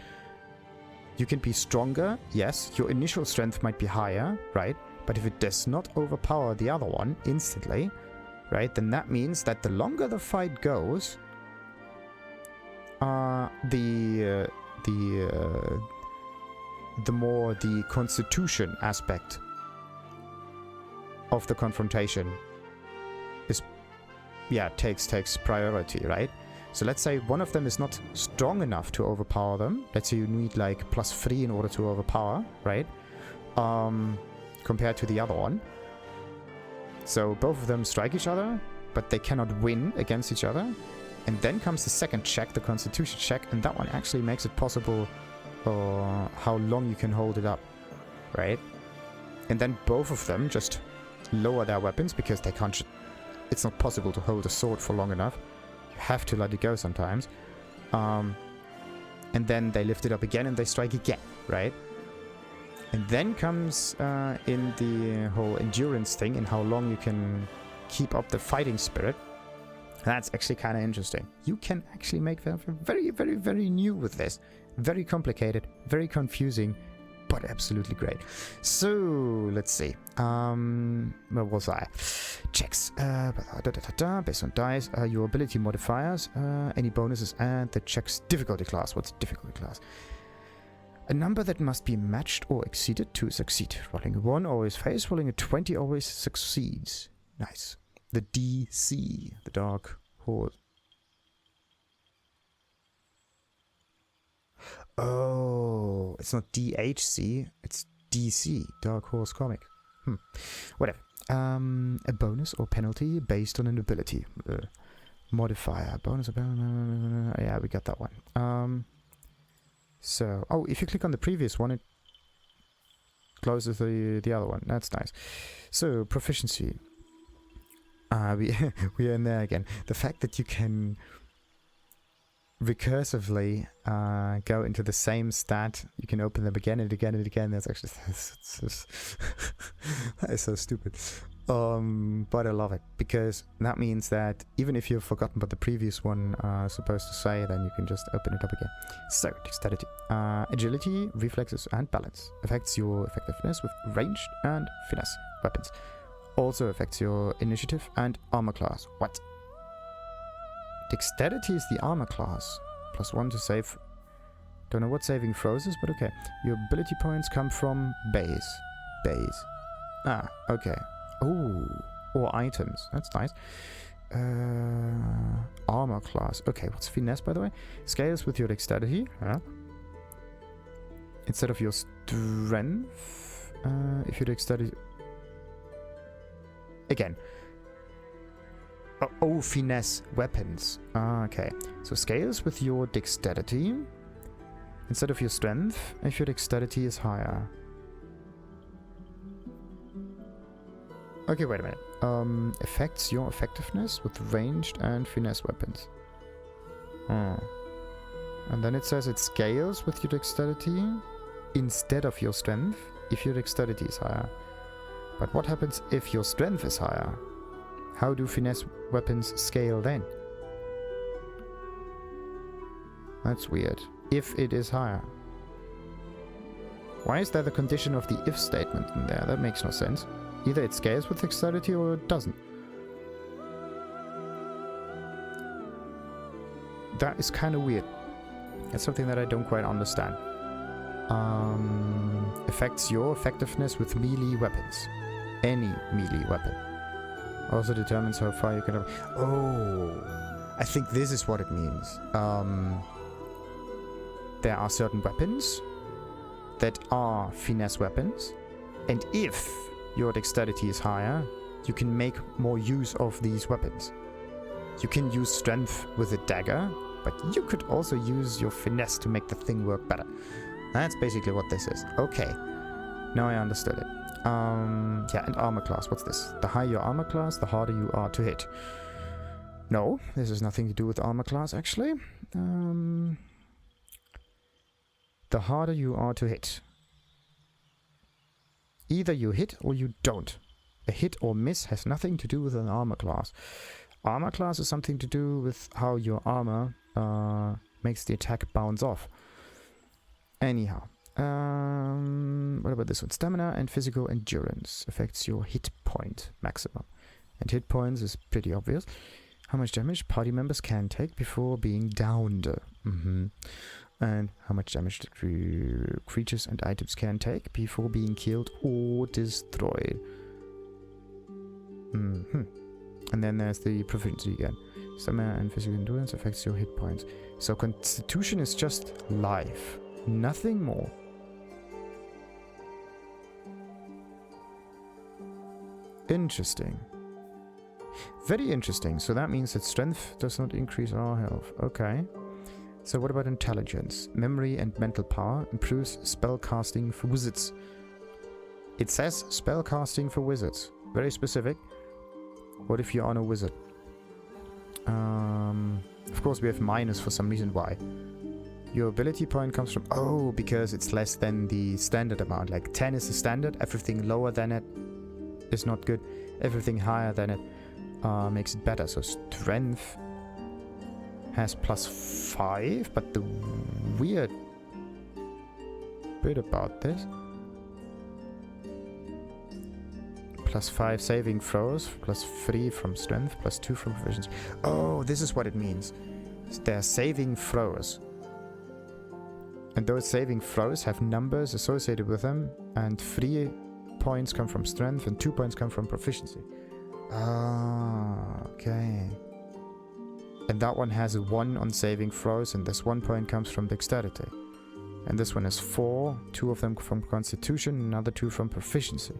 You can be stronger, yes. Your initial strength might be higher, right? But if it does not overpower the other one instantly, right, then that means that the longer the fight goes, the more the constitution aspect of the confrontation is, takes priority, right? So let's say one of them is not strong enough to overpower them. Let's say you need like +3 in order to overpower, right? Compared to the other one. So both of them strike each other, but they cannot win against each other. And then comes the second check, the constitution check, and that one actually makes it possible how long you can hold it up, right? And then both of them just lower their weapons because they can't... it's not possible to hold a sword for long enough. You have to let it go sometimes. And then they lift it up again and they strike again, right? And then comes in the whole endurance thing and how long you can keep up the fighting spirit. That's actually kind of interesting. You can actually make them very, very, very new with this. Very complicated, very confusing, but absolutely great. So, let's see. Where was I? Checks. Based on dice, your ability modifiers, any bonuses, and the check's difficulty class. What's difficulty class? A number that must be matched or exceeded to succeed. Rolling a 1 always fails, rolling a 20 always succeeds. Nice. The DC, the Dark Horse. Oh, it's not DHC, it's DC, Dark Horse Comic. Whatever. A bonus or penalty based on an ability. Modifier. Bonus or penalty. Yeah, we got that one. So, if you click on the previous one, it closes the other one. That's nice. So, proficiency. We are in there again. The fact that you can recursively go into the same stat, you can open them again and again and again. That's actually that is so stupid. But I love it because that means that even if you've forgotten what the previous one supposed to say, then you can just open it up again. So, dexterity, agility, reflexes, and balance affects your effectiveness with ranged and finesse weapons. Also affects your initiative and armor class. What? Dexterity is the armor class. +1 to save. Don't know what saving throws is, but okay. Your ability points come from base. Base. Ah, okay. Oh, or items. That's nice. Armor class. Okay, what's finesse, by the way? Scales with your dexterity. Instead of your strength. If your dexterity... Again. Oh, finesse weapons. Okay. So scales with your dexterity. Instead of your strength, if your dexterity is higher. Okay, wait a minute. Affects your effectiveness with ranged and finesse weapons. And then it says it scales with your dexterity instead of your strength if your dexterity is higher. But what happens if your strength is higher? How do finesse weapons scale then? That's weird. If it is higher. Why is there the condition of the if statement in there? That makes no sense. Either it scales with dexterity or it doesn't. That is kind of weird. That's something that I don't quite understand. Affects your effectiveness with melee weapons. Any melee weapon. Also determines how far you can... Oh! I think this is what it means. There are certain weapons that are finesse weapons. And if your dexterity is higher, you can make more use of these weapons. You can use strength with a dagger, but you could also use your finesse to make the thing work better. That's basically what this is. Okay. Now I understood it. Yeah, and armor class. What's this? The higher your armor class, the harder you are to hit. No, this has nothing to do with armor class, actually. The harder you are to hit. Either you hit or you don't. A hit or miss has nothing to do with an armor class. Armor class is something to do with how your armor makes the attack bounce off. Anyhow. What about this one? Stamina and physical endurance affects your hit point maximum. And hit points is pretty obvious. How much damage party members can take before being downed. And how much damage creatures and items can take before being killed or destroyed. And then there's the proficiency again. Stamina and physical endurance affects your hit points. So constitution is just life. Nothing more. Interesting. Very interesting. So that means that strength does not increase our health. Okay. So what about intelligence? Memory and mental power improves spell casting for wizards. It says spell casting for wizards. Very specific. What if you are a wizard? Of course we have minus for some reason. Why? Your ability point comes from... Oh, because it's less than the standard amount. Like 10 is the standard. Everything lower than it is not good. Everything higher than it makes it better. So strength has +5. But the weird bit about this... +5 saving throws, +3 from strength, +2 from proficiency. Oh, this is what it means. They're saving throws. And those saving throws have numbers associated with them, and 3 points come from strength and 2 points come from proficiency. Ah, okay. And that one has a 1 on saving throws, and this 1 point comes from dexterity. And this one has 4, 2 of them from constitution, another 2 from proficiency.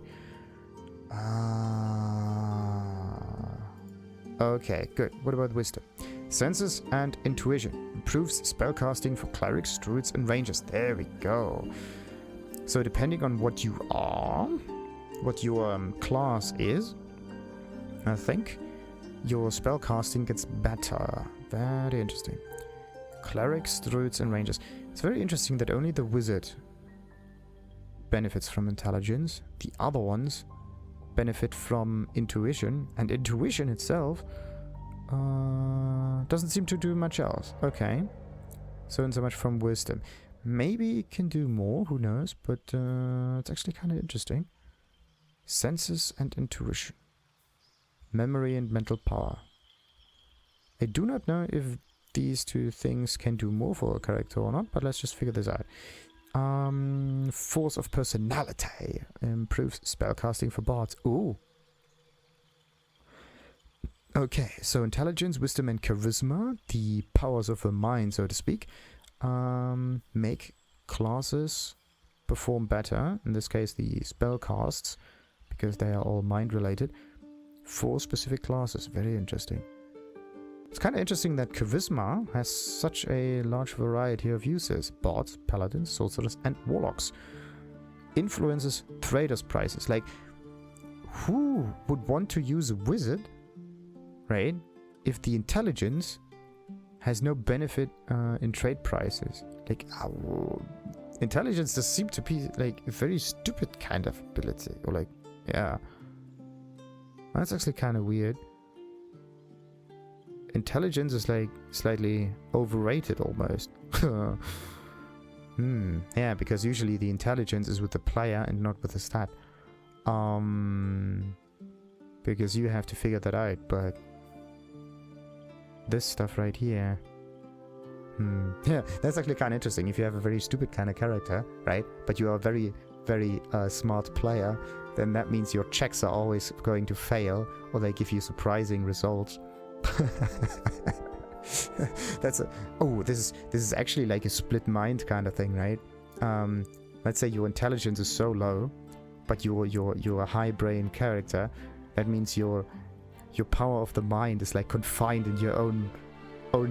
Okay, good. What about wisdom? Senses and intuition. Improves spellcasting for clerics, druids, and rangers. There we go. So depending on what you are, what your class is, I think your spellcasting gets better. Very interesting. Clerics, druids, and rangers. It's very interesting that only the wizard benefits from intelligence. The other ones benefit from intuition, and intuition itself doesn't seem to do much else. Okay, so and so much from wisdom. Maybe it can do more, who knows, but it's actually kind of interesting. Senses and intuition. Memory and mental power. I do not know if these two things can do more for a character or not, but let's just figure this out. Force of personality improves spellcasting for bards. Ooh. Okay, so intelligence, wisdom, and charisma, the powers of the mind, so to speak, make classes perform better. In this case, the spell casts, because they are all mind related, for specific classes. Very interesting. It's kind of interesting that charisma has such a large variety of uses. Bards, paladins, sorcerers, and warlocks. Influences traders' prices. Like, who would want to use a wizard, right, if the intelligence has no benefit in trade prices? Like, intelligence does seem to be like a very stupid kind of ability. Or like, yeah. That's actually kind of weird. Intelligence is like slightly overrated almost. Yeah, because usually the intelligence is with the player and not with the stat. Because you have to figure that out, but this stuff right here. Yeah, that's actually kind of interesting. If you have a very stupid kind of character, right? But you are a very, very smart player, then that means your checks are always going to fail, or they give you surprising results. That's this is actually like a split mind kind of thing, right? Let's say your intelligence is so low, but you're a high brain character. That means your power of the mind is like confined in your own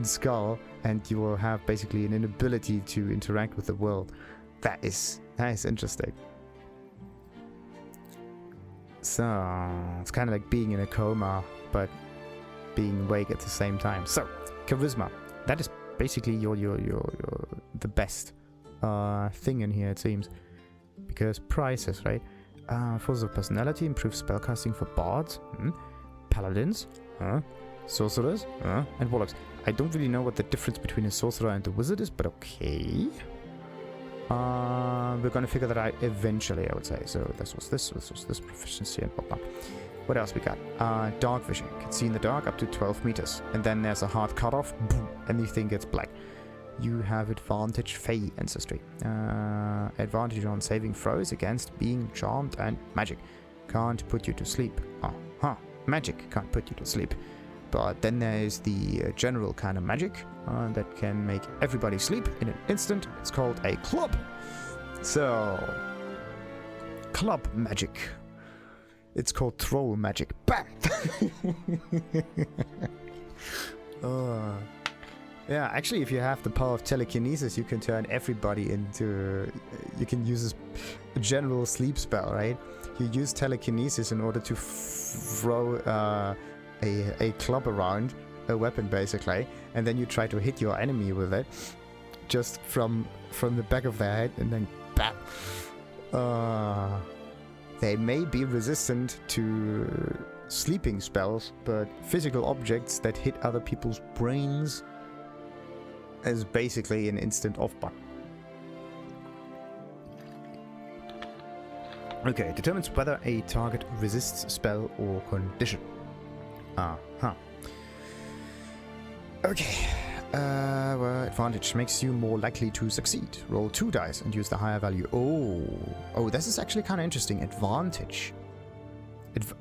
skull, and you will have basically an inability to interact with the world. That is interesting. So it's kind of like being in a coma, but being awake at the same time. So charisma, that is basically your the best thing in here, it seems, because prices, right? Force of personality improves spellcasting for bards, paladins, sorcerers, and warlocks. I don't really know what the difference between a sorcerer and a wizard is, but okay. We're gonna figure that out eventually, I would say. So this was this proficiency and whatnot. What else we got? Dark vision. Can see in the dark up to 12 meters. And then there's a hard cutoff. Boom, anything gets black. You have advantage Fey ancestry. Advantage on saving throws against being charmed and magic. Can't put you to sleep. Magic can't put you to sleep. But then there is the general kind of magic that can make everybody sleep in an instant. It's called a club. So, club magic. It's called troll magic. Bam! Yeah, actually, if you have the power of telekinesis, you can turn everybody into... You can use a general sleep spell, right? You use telekinesis in order to throw a club around, a weapon basically, and then you try to hit your enemy with it, just from the back of their head, and then bam! They may be resistant to sleeping spells, but physical objects that hit other people's brains is basically an instant off button. Okay, determines whether a target resists spell or condition. Okay. Well, advantage makes you more likely to succeed. Roll 2 dice and use the higher value. Oh, this is actually kind of interesting. Advantage.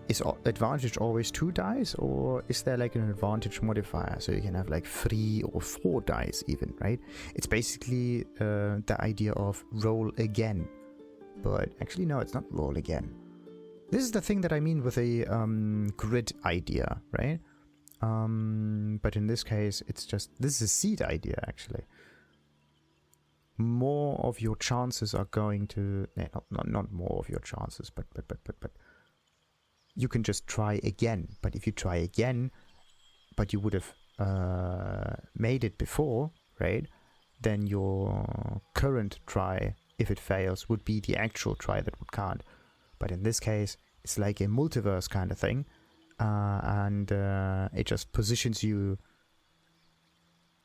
Is advantage always 2 dice, or is there like an advantage modifier? So you can have like 3 or 4 dice even, right? It's basically the idea of roll again. But actually, no, it's not roll again. This is the thing that I mean with a grid idea, right? But in this case, it's just, this is a seed idea, actually. More of your chances are going to, not more of your chances, but you can just try again. But if you try again, but you would have made it before, right? Then your current try, if it fails, would be the actual try that would count. But in this case, it's like a multiverse kind of thing. And it just positions you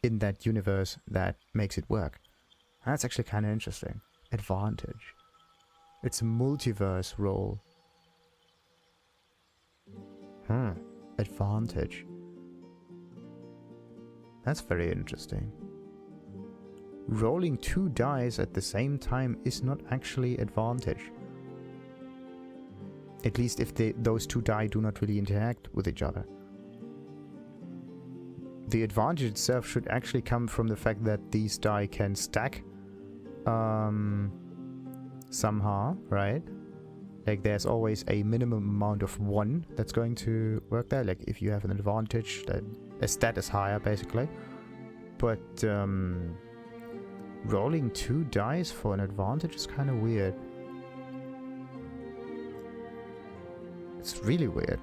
in that universe that makes it work. That's actually kind of interesting. Advantage. It's a multiverse roll. Advantage. That's very interesting. Rolling 2 dice at the same time is not actually advantage. At least if those 2 die do not really interact with each other. The advantage itself should actually come from the fact that these die can stack somehow, right? Like there's always a minimum amount of 1 that's going to work there. Like if you have an advantage, that a stat is higher basically. But rolling 2 dice for an advantage is kind of weird. It's really weird.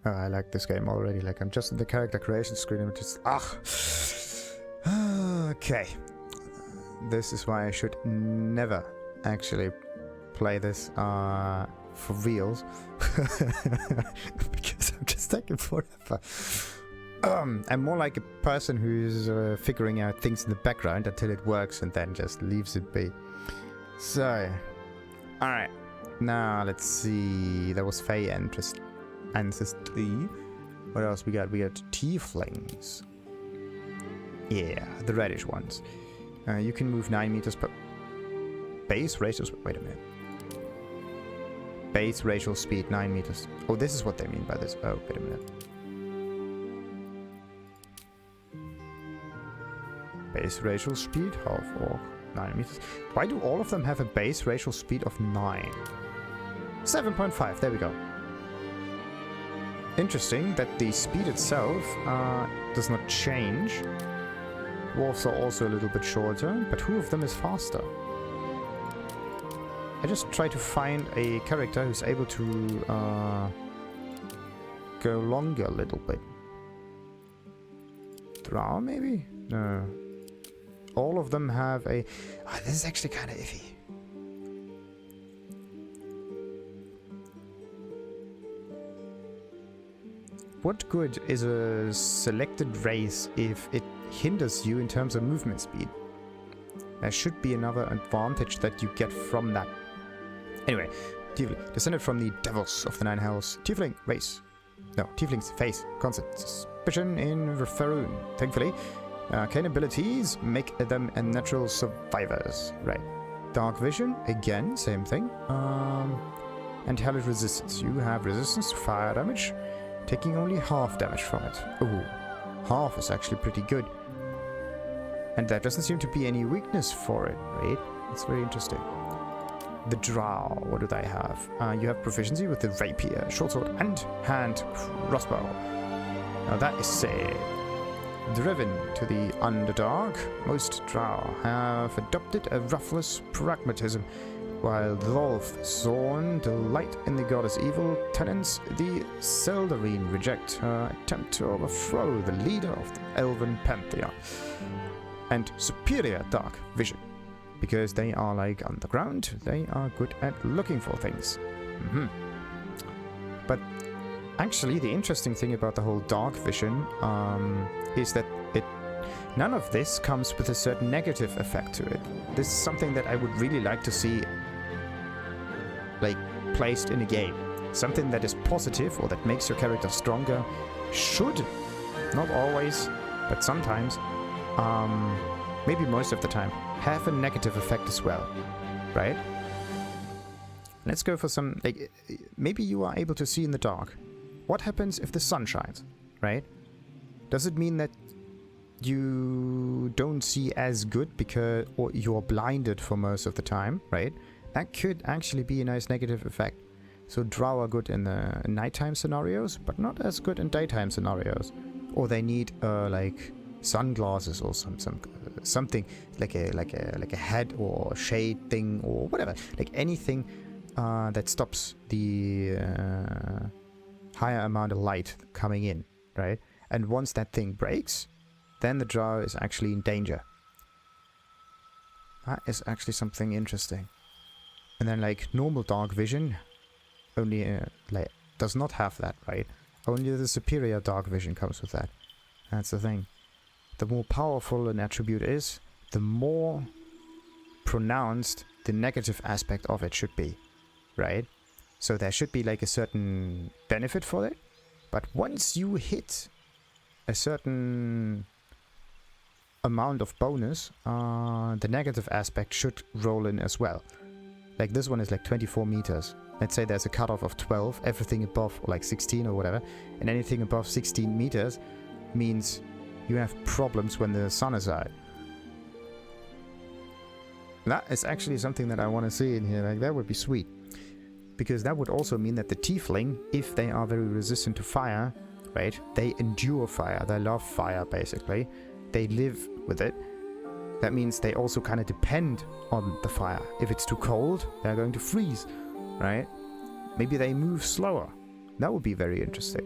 Oh, I like this game already. Like I'm just in the character creation screen and just okay. This is why I should never actually play this for reals. Because I'm just taking forever. I'm more like a person who's figuring out things in the background until it works and then just leaves it be. So, alright. Now, let's see. There was Fey ancestry. What else we got? We got Tieflings. Yeah, the reddish ones. You can move 9 meters per... Base racial... Wait a minute. Base racial speed 9 meters. Oh, this is what they mean by this. Oh, wait a minute. Base racial speed, half orc, 9 meters. Why do all of them have a base racial speed of 9? 7.5, there we go. Interesting that the speed itself does not change. Dwarves are also a little bit shorter, but who of them is faster? I just try to find a character who's able to go longer a little bit. Drow, maybe? No. All of them have a... Oh, this is actually kind of iffy. What good is a selected race if it hinders you in terms of movement speed? There should be another advantage that you get from that. Anyway, Tiefling, descended from the devils of the Nine Hells. Tiefling race. No, Tieflings face constant suspicion in Faerun. Thankfully, arcane abilities make them a natural survivors. Right. Dark vision, again, same thing. And hellish resistance. You have resistance to fire damage, taking only half damage from it. Ooh, half is actually pretty good. And there doesn't seem to be any weakness for it, right? It's very interesting. The Drow, what do they have? You have proficiency with the rapier, short sword, and hand crossbow. Now that is said. Driven to the Underdark, most Drow have adopted a ruthless pragmatism, while Dwarf, Zorn, delight in the goddess evil, tenants the Seldarine reject her attempt to overthrow the leader of the Elven Pantheon. And superior dark vision. Because they are like underground, they are good at looking for things. But actually, the interesting thing about the whole dark vision is that none of this comes with a certain negative effect to it. This is something that I would really like to see like placed in a game. Something that is positive or that makes your character stronger should, not always, but sometimes, maybe most of the time, have a negative effect as well, right? Let's go for some, like, maybe you are able to see in the dark. What happens if the sun shines, right? Does it mean that you don't see as good because, or you're blinded for most of the time, right? That could actually be a nice negative effect. So Drow are good in the nighttime scenarios, but not as good in daytime scenarios. Or they need, like, sunglasses or something like a head or shade thing or whatever, like anything that stops the higher amount of light coming in, right? And once that thing breaks, then the Drow is actually in danger. That is actually something interesting. And then like normal dark vision only like does not have that, right? Only the superior dark vision comes with that. That's the thing. The more powerful an attribute is, the more pronounced the negative aspect of it should be, right? So there should be like a certain benefit for it, but once you hit a certain amount of bonus, the negative aspect should roll in as well. Like this one is like 24 meters. Let's say there's a cutoff of 12, everything above like 16 or whatever, and anything above 16 meters means you have problems when the sun is out. That is actually something that I want to see in here. Like that would be sweet. Because that would also mean that the Tiefling, if they are very resistant to fire, right, they endure fire, they love fire basically, they live with it. That means they also kind of depend on the fire. If it's too cold, they're going to freeze, right? Maybe they move slower. That would be very interesting.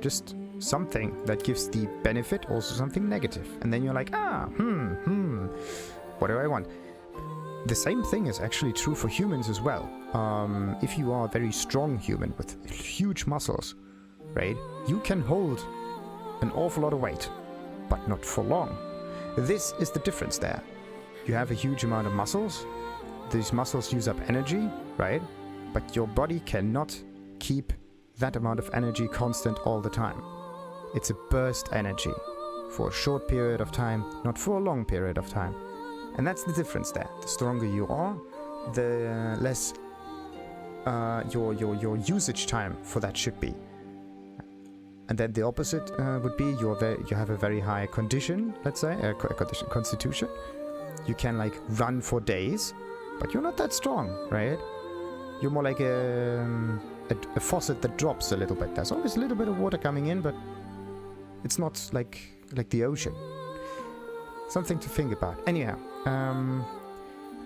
Just something that gives the benefit, also something negative. And then you're like, what do I want? The same thing is actually true for humans as well. If you are a very strong human with huge muscles, right, you can hold an awful lot of weight, but not for long. This is the difference there. You have a huge amount of muscles. These muscles use up energy, right? But your body cannot keep that amount of energy constant all the time. It's a burst energy for a short period of time, not for a long period of time. And that's the difference there. The stronger you are, the less your usage time for that should be. And then the opposite would be you have a very high condition, let's say, constitution. You can like run for days, but you're not that strong, right? You're more like a faucet that drops a little bit. There's always a little bit of water coming in, but it's not like the ocean. Something to think about. Anyhow,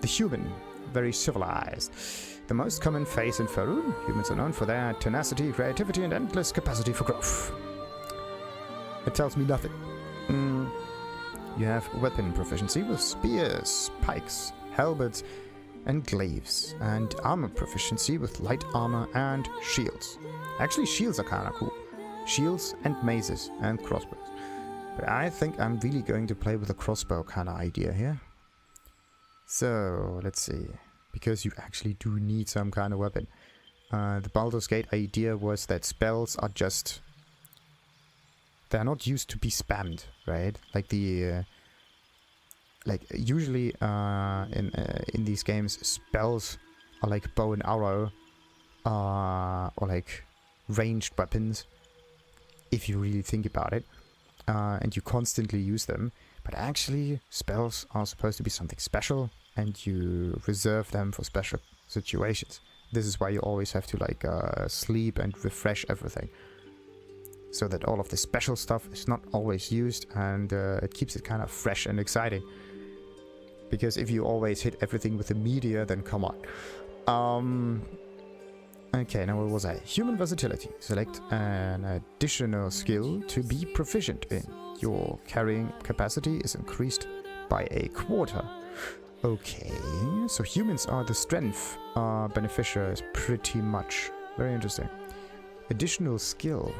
the human, very civilized. The most common face in Faerun. Humans are known for their tenacity, creativity, and endless capacity for growth. It tells me nothing. You have weapon proficiency with spears, pikes, halberds, and glaives, and armor proficiency with light armor and shields. Actually, shields are kind of cool. Shields and maces and crossbows. But I think I'm really going to play with a crossbow kind of idea here. So, let's see. Because you actually do need some kind of weapon. The Baldur's Gate idea was that spells are just... they're not used to be spammed, right? Like the... like usually in these games, spells are like bow and arrow. Or like ranged weapons. If you really think about it. And you constantly use them. But actually, spells are supposed to be something special. And you reserve them for special situations. This is why you always have to like sleep and refresh everything. So that all of the special stuff is not always used. And it keeps it kind of fresh and exciting. Because if you always hit everything with the meteor, then come on. Okay, now what was I? Human versatility. Select an additional skill to be proficient in. Your carrying capacity is increased by a quarter. Okay, so humans are the strength beneficiaries pretty much. Very interesting. Additional skill.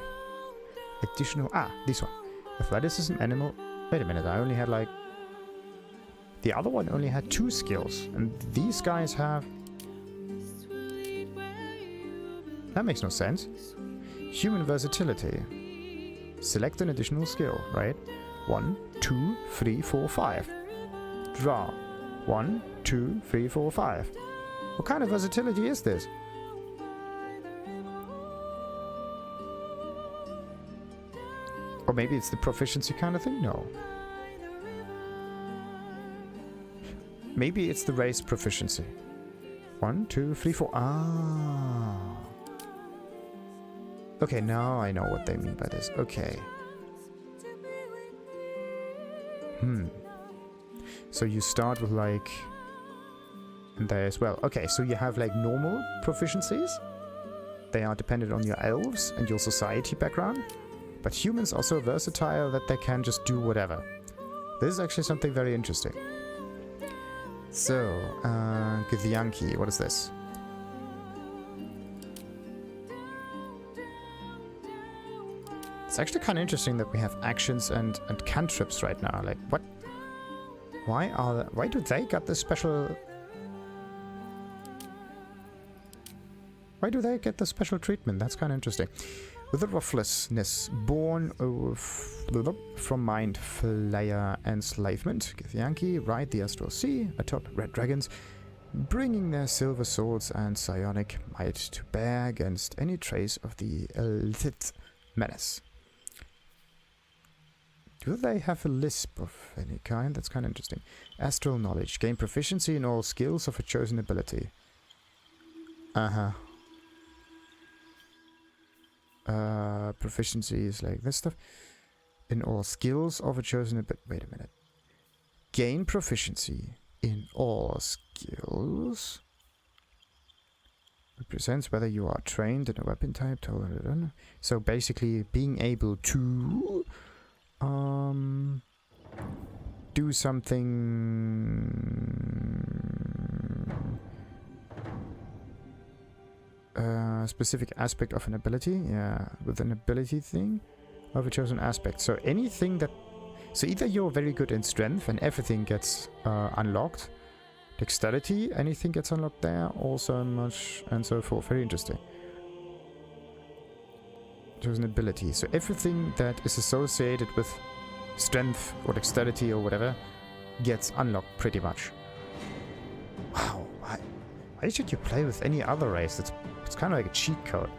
This one. Athleticism, animal. Wait a minute, I only had like... the other one only had 2 skills. And these guys have... that makes no sense. Human versatility. Select an additional skill, right? 1, 2, 3, 4, 5. Draw. 1, 2, 3, 4, 5. What kind of versatility is this? Or maybe it's the proficiency kind of thing? No. Maybe it's the race proficiency. 1, 2, 3, 4. Ah. Okay, now I know what they mean by this. Okay. So you start with like... and there as well. Okay, so you have like normal proficiencies. They are dependent on your elves and your society background. But humans are so versatile that they can just do whatever. This is actually something very interesting. So, Githyanki, what is this? It's actually kind of interesting that we have actions and cantrips right now. Like, what? Why do they get this special... why do they get the special treatment? That's kind of interesting. With a ruthlessness born from mind flayer enslavement, Githyanki ride the astral sea atop red dragons, bringing their silver swords and psionic might to bear against any trace of the illicit menace. Do they have a lisp of any kind? That's kind of interesting. Astral knowledge. Gain proficiency in all skills of a chosen ability. Proficiency is like this stuff. In all skills of a chosen ability. Wait a minute. Gain proficiency in all skills. Represents whether you are trained in a weapon type. So basically being able to do something specific aspect of an ability, yeah, with an ability thing of a chosen aspect. So anything that, so either you're very good in strength and everything gets unlocked, dexterity, anything gets unlocked there, also much and so forth. Very interesting. Chosen ability. So everything that is associated with strength or dexterity or whatever gets unlocked pretty much. Wow. Why should you play with any other race? It's kind of like a cheat code.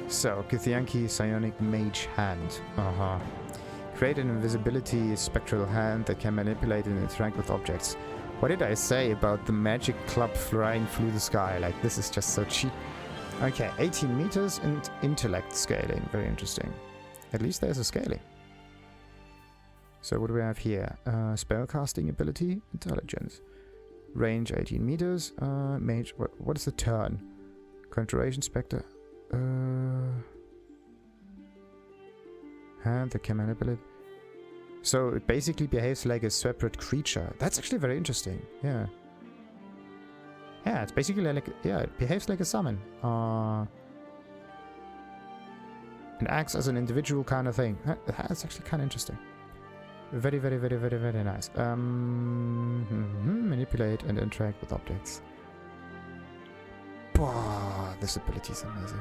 So, Githyanki Psionic Mage Hand. Create an invisibility spectral hand that can manipulate and interact with objects. What did I say about the magic club flying through the sky? Like, this is just so cheap. Okay, 18 meters and intellect scaling. Very interesting. At least there's a scaling. So what do we have here? Spellcasting ability, intelligence. Range 18 meters. Mage, what is the turn? Conjuration Spectre. Hand that can manipulate. So it basically behaves like a separate creature. That's actually very interesting. Yeah. Yeah, it's basically like, yeah, it behaves like a summon. It acts as an individual kind of thing. That's actually kind of interesting. Very, very, very, very, very nice. Manipulate and interact with objects. Boah, this ability is amazing.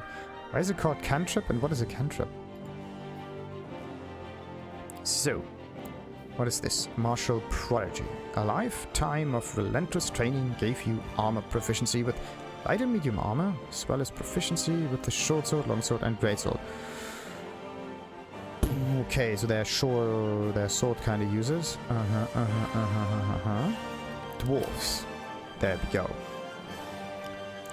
Why is it called cantrip and what is a cantrip? So, what is this? Martial Prodigy. A lifetime of relentless training gave you armor proficiency with light and medium armor, as well as proficiency with the short sword, long sword, and great sword. Okay, so they're sword kind of users. Dwarfs. There we go.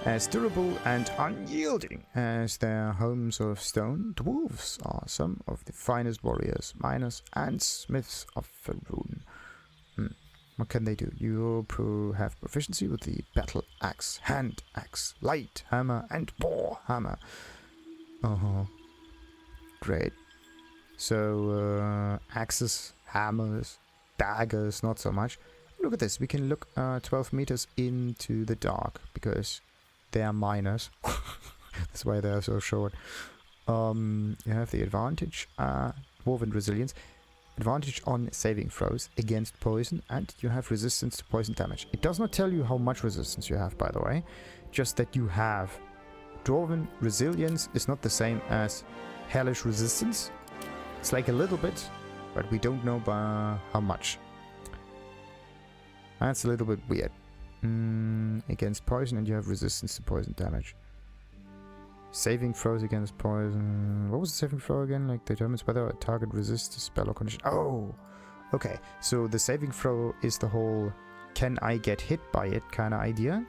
As durable and unyielding as their homes of stone, dwarves are some of the finest warriors, miners, and smiths of Faerun. What can they do? You have proficiency with the battle axe, hand axe, light hammer, and boar hammer. Great. So, axes, hammers, daggers, not so much. Look at this. We can look 12 meters into the dark because they are miners. That's why they are so short. You have the advantage, Dwarven Resilience, advantage on saving throws against poison, and you have resistance to poison damage. It does not tell you how much resistance you have, by the way, just that you have. Dwarven Resilience is not the same as Hellish Resistance. It's like a little bit, but we don't know by how much. That's a little bit weird. Against poison, and you have resistance to poison damage. Saving throws against poison. What was the saving throw again? Like, determines whether a target resists a spell or condition. Oh! Okay, so the saving throw is the whole can I get hit by it kind of idea.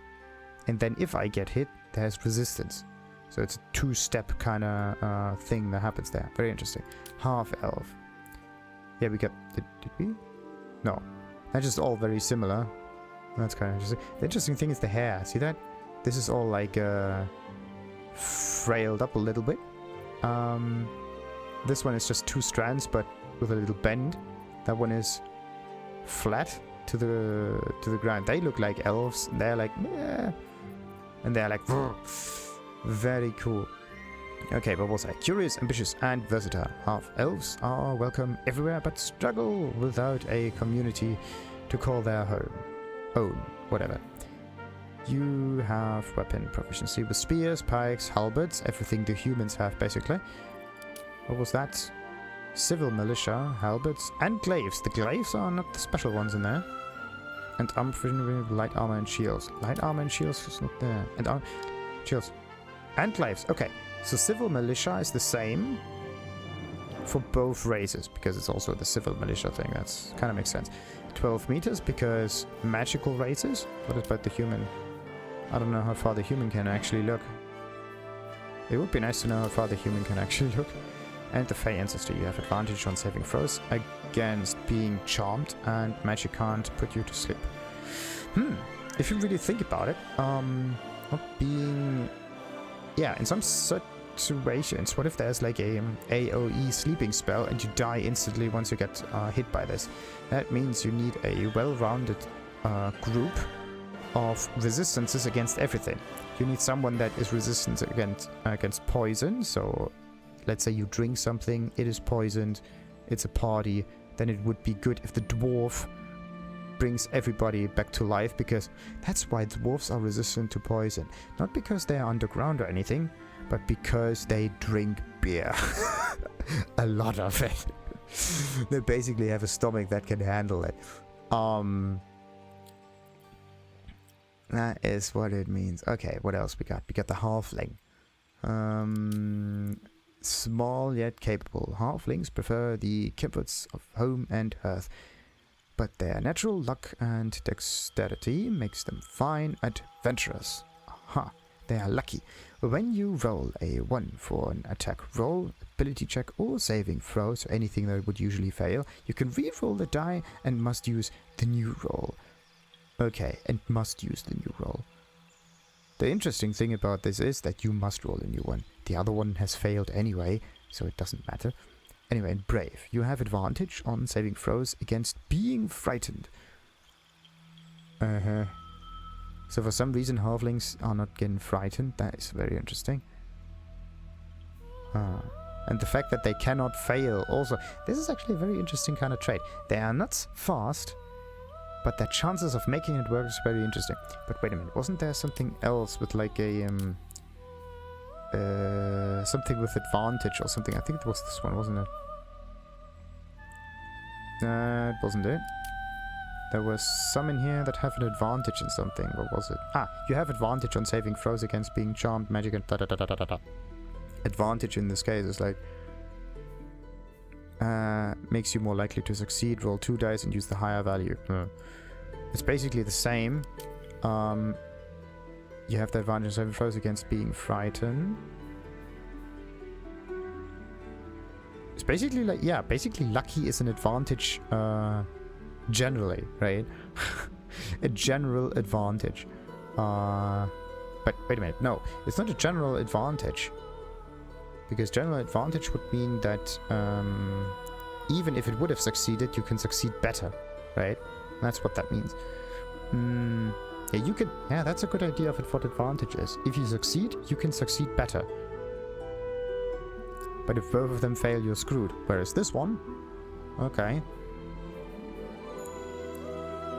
And then if I get hit, there's resistance. So it's a two-step kind of thing that happens there. Very interesting. Half-elf. Yeah, we got... Did we? No. They're just all very similar. That's kind of interesting. The interesting thing is the hair. See that? This is all like frailed up a little bit. This one is just two strands, but with a little bend. That one is flat to the ground. They look like elves. They're like, meh. And they're like, very cool. Okay, but what's that? Curious, ambitious, and versatile. Half-elves are welcome everywhere, but struggle without a community to call their home. Own, whatever. You have weapon proficiency with spears, pikes, halberds, everything the humans have basically. What was that? Civil militia, halberds, and glaives. The glaives are not the special ones in there. And armor proficiency with light armor and shields. Light armor and shields is not there. And shields. And glaives. Okay, so civil militia is the same for both races, because it's also the civil militia thing. That's kind of makes sense. 12 meters because magical races. What about the human? I don't know how far the human can actually look. It would be nice to know how far the human can actually look. And the Fey Ancestor, you have advantage on saving throws against being charmed, and magic can't put you to sleep. If you really think about it, not being... Yeah, in some situations, what if there's like a AoE sleeping spell and you die instantly once you get hit by this? That means you need a well-rounded group of resistances against everything. You need someone that is resistant against poison, so let's say you drink something, it is poisoned, it's a party, then it would be good if the dwarf brings everybody back to life, because that's why dwarves are resistant to poison. Not because they are underground or anything, but because they drink beer. A lot of it. They basically have a stomach that can handle it. That is what it means. Okay, what else we got? We got the halfling. Small yet capable. Halflings prefer the comforts of home and hearth, but their natural luck and dexterity makes them fine adventurers. Aha, they are lucky. When you roll a 1 for an attack roll, ability check, or saving throw, so anything that would usually fail, you can re-roll the die and must use the new roll. Okay, and must use the new roll. The interesting thing about this is that you must roll a new one. The other one has failed anyway, so it doesn't matter. Anyway, in Brave, you have advantage on saving throws against being frightened. So for some reason, halflings are not getting frightened. That is very interesting. And the fact that they cannot fail also. This is actually a very interesting kind of trait. They are not fast, but their chances of making it work is very interesting. But wait a minute, wasn't there something else with like a something with advantage or something? I think it was this one, wasn't it? It wasn't it. There was some in here that have an advantage in something. What was it? Ah, you have advantage on saving throws against being charmed, magic, and da-da-da-da-da-da. Advantage in this case is like makes you more likely to succeed. Roll 2 dice and use the higher value. It's basically the same. You have the advantage on saving throws against being frightened. It's basically like, yeah, basically lucky is an advantage generally, right? A general advantage. But wait a minute, no, it's not a general advantage. Because general advantage would mean that even if it would have succeeded, you can succeed better, right? That's what that means. Yeah, you can. Yeah, that's a good idea of what advantage is. If you succeed, you can succeed better. But if both of them fail, you're screwed. Whereas this one, okay.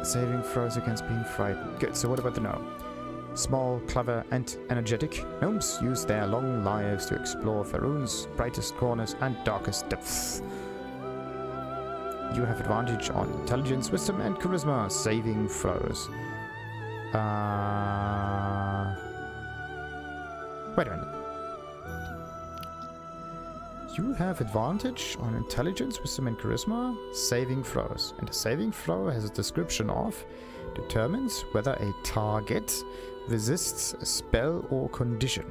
Saving throws against being frightened. Good. So what about the gnome? Small, clever, and energetic, gnomes use their long lives to explore Faerun's brightest corners and darkest depths. You have advantage on intelligence, wisdom, and charisma saving throws. Wait a minute. You have advantage on intelligence, wisdom, and charisma saving throws. And a saving throw has a description of determines whether a target resists a spell or condition.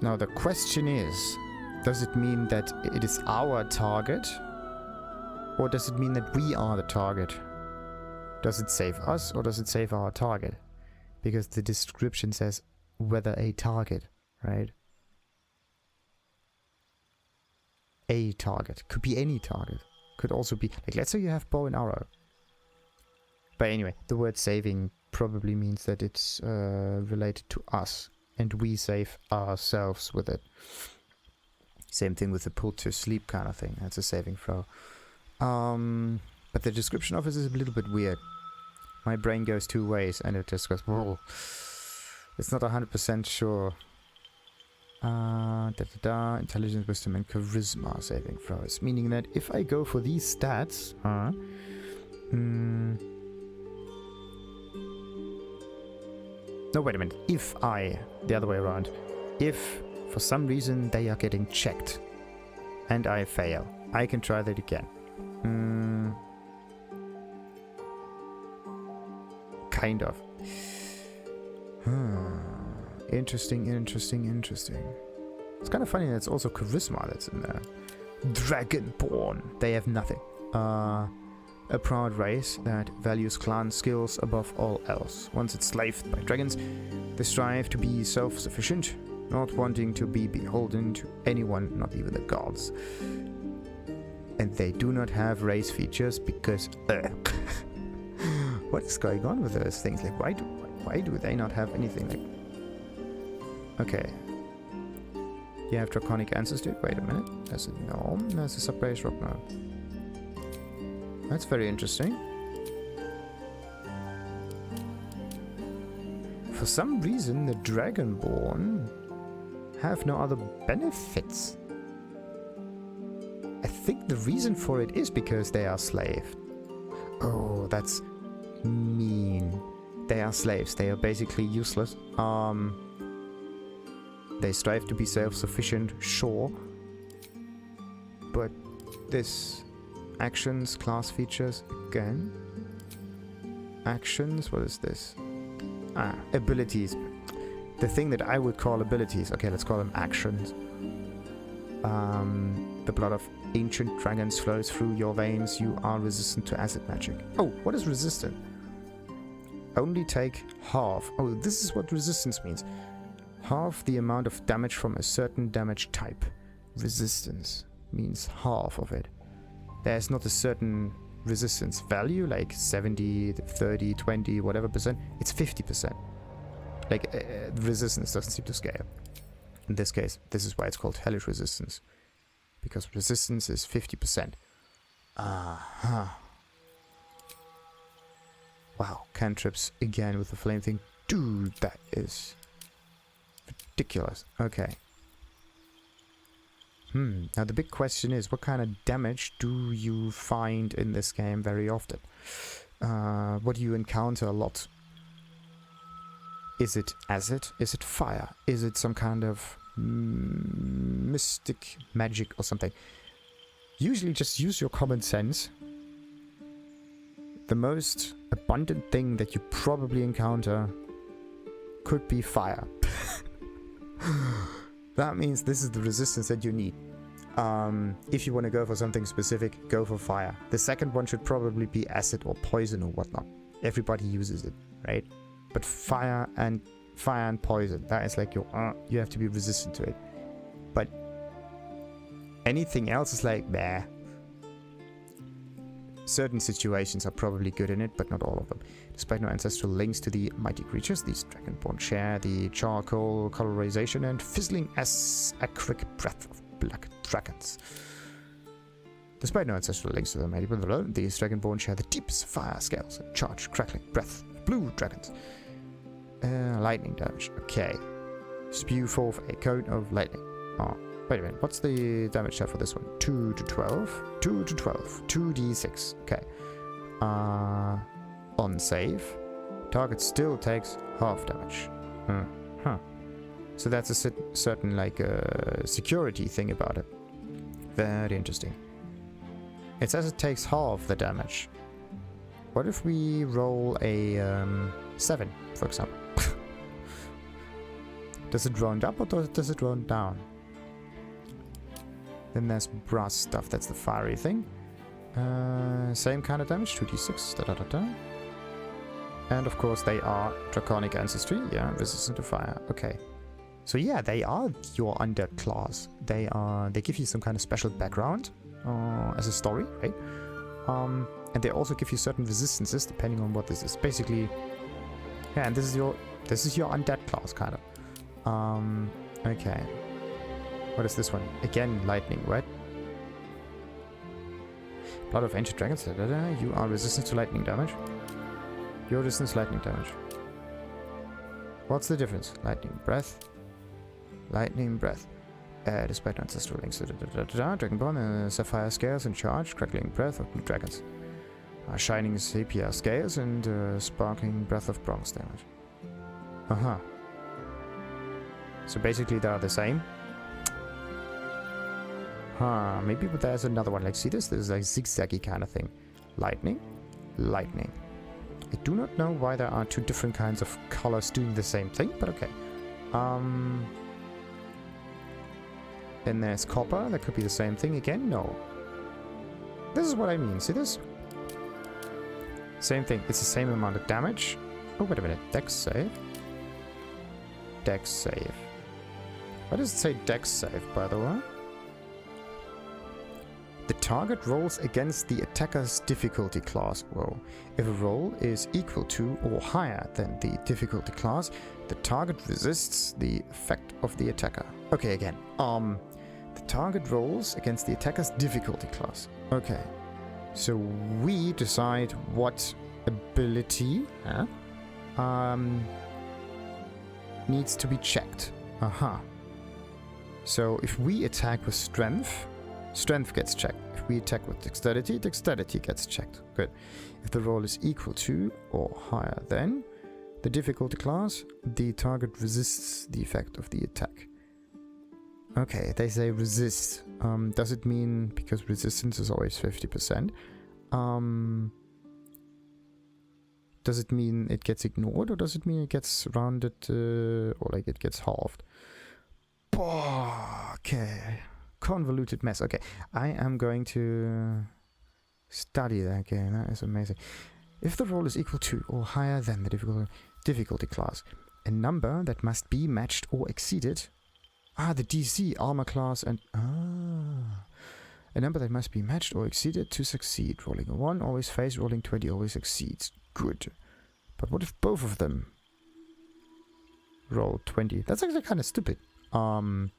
Now the question is, does it mean that it is our target? Or does it mean that we are the target? Does it save us or does it save our target? Because the description says whether a target, right? A target. Could be any target. Could also be, like, let's say you have bow and arrow. But anyway, the word saving probably means that it's related to us. And we save ourselves with it. Same thing with the pull to sleep kind of thing. That's a saving throw. But the description of it is a little bit weird. My brain goes two ways and it just goes, whoa. It's not 100% sure. Intelligence, wisdom, and charisma saving throws. Meaning that if I go for these stats, no, wait a minute. The other way around. If for some reason they are getting checked and I fail, I can try that again. Kind of. Interesting. It's kind of funny that it's also charisma that's in there. Dragonborn. They have nothing. A proud race that values clan skills above all else. Once enslaved by dragons, they strive to be self-sufficient, not wanting to be beholden to anyone, not even the gods. And they do not have race features because... what is going on with those things? Like, why do they not have anything? Like, okay. You have draconic ancestry. Wait a minute. There's a gnome. There's a Subrace rock gnome. That's very interesting. For some reason, the Dragonborn have no other benefits. I think the reason for it is because they are slaved. Oh, that's mean. They are slaves. They are basically useless. They strive to be self-sufficient, sure. But this actions, class features, again. Actions, what is this? Abilities. The thing that I would call abilities. Okay, let's call them actions. The blood of ancient dragons flows through your veins. You are resistant to acid magic. Oh, what is resistant? Only take half. Oh, this is what resistance means. Half the amount of damage from a certain damage type. Resistance means half of it. There's not a certain resistance value, like 70, 30, 20, whatever percent. It's 50%. Like, resistance doesn't seem to scale. In this case, this is why it's called hellish resistance. Because resistance is 50%. Wow, cantrips again with the flame thing. Dude, that is ridiculous. Okay. Now the big question is, what kind of damage do you find in this game very often? What do you encounter a lot? Is it acid? Is it fire? Is it some kind of mystic magic or something? Usually just use your common sense. The most abundant thing that you probably encounter could be fire. That means this is the resistance that you need. If you want to go for something specific, go for fire. The second one should probably be acid or poison or whatnot. Everybody uses it, right? But fire and poison, that is like your you have to be resistant to it. But anything else is like meh. Certain situations are probably good in it, but not all of them. Despite no ancestral links to the mighty creatures, these Dragonborn share the charcoal colorization and fizzling acric breath of black dragons. Despite no ancestral links to the mighty creatures, these Dragonborn share the deepest fire scales and charge, crackling breath of blue dragons. Lightning damage. Okay. Spew forth a cone of lightning. Oh, wait a minute. What's the damage set for this one? 2 to 12. 2 to 12. 2d6. Okay. On save, target still takes half damage. So that's a certain like security thing about it. Very interesting. It says it takes half the damage. What if we roll a 7, for example? Does it round up or does it round down? Then there's brass stuff. That's the fiery thing. Same kind of damage, 2d6. And of course they are draconic ancestry. Yeah, resistant to fire. Okay. So yeah, they are your undead class. They give you some kind of special background as a story, right? And they also give you certain resistances depending on what this is. Basically, yeah, and this is your undead class, kind of. Okay. What is this one? Again, lightning, right? Blood of Ancient Dragons. You are resistant to lightning damage. You're resistant to lightning damage. What's the difference? Lightning breath. Lightning breath. Despite ancestral links. Dragonborn, sapphire scales and charge. Crackling breath of blue dragons. Shining sepia scales and sparkling breath of bronze damage. Uh-huh. So basically they are the same. Huh, maybe but there's another one. Like, see this? This is like zigzaggy kind of thing. Lightning. Lightning. I do not know why there are two different kinds of colors doing the same thing, but okay. Then there's copper. That could be the same thing again. No. This is what I mean. See this? Same thing. It's the same amount of damage. Oh, wait a minute. Dex save. Dex save. Why does it say Dex save, by the way? The target rolls against the attacker's difficulty class. Whoa. If a roll is equal to or higher than the difficulty class, the target resists the effect of the attacker. Okay, again. The target rolls against the attacker's difficulty class. Okay. So we decide what ability needs to be checked. Aha. So if we attack with strength, strength gets checked. If we attack with dexterity, dexterity gets checked. Good. If the roll is equal to or higher than the difficulty class, the target resists the effect of the attack. Okay, they say resist. Does it mean, because resistance is always 50%, does it mean it gets ignored, or does it mean it gets rounded, or like it gets halved? Okay. Convoluted mess. Okay, I am going to study that game. That is amazing. If the roll is equal to or higher than the difficulty class, a number that must be matched or exceeded. The DC, armor class, and a number that must be matched or exceeded to succeed. Rolling a 1 always fails, rolling 20 always exceeds. Good. But what if both of them roll 20? That's actually kind of stupid. What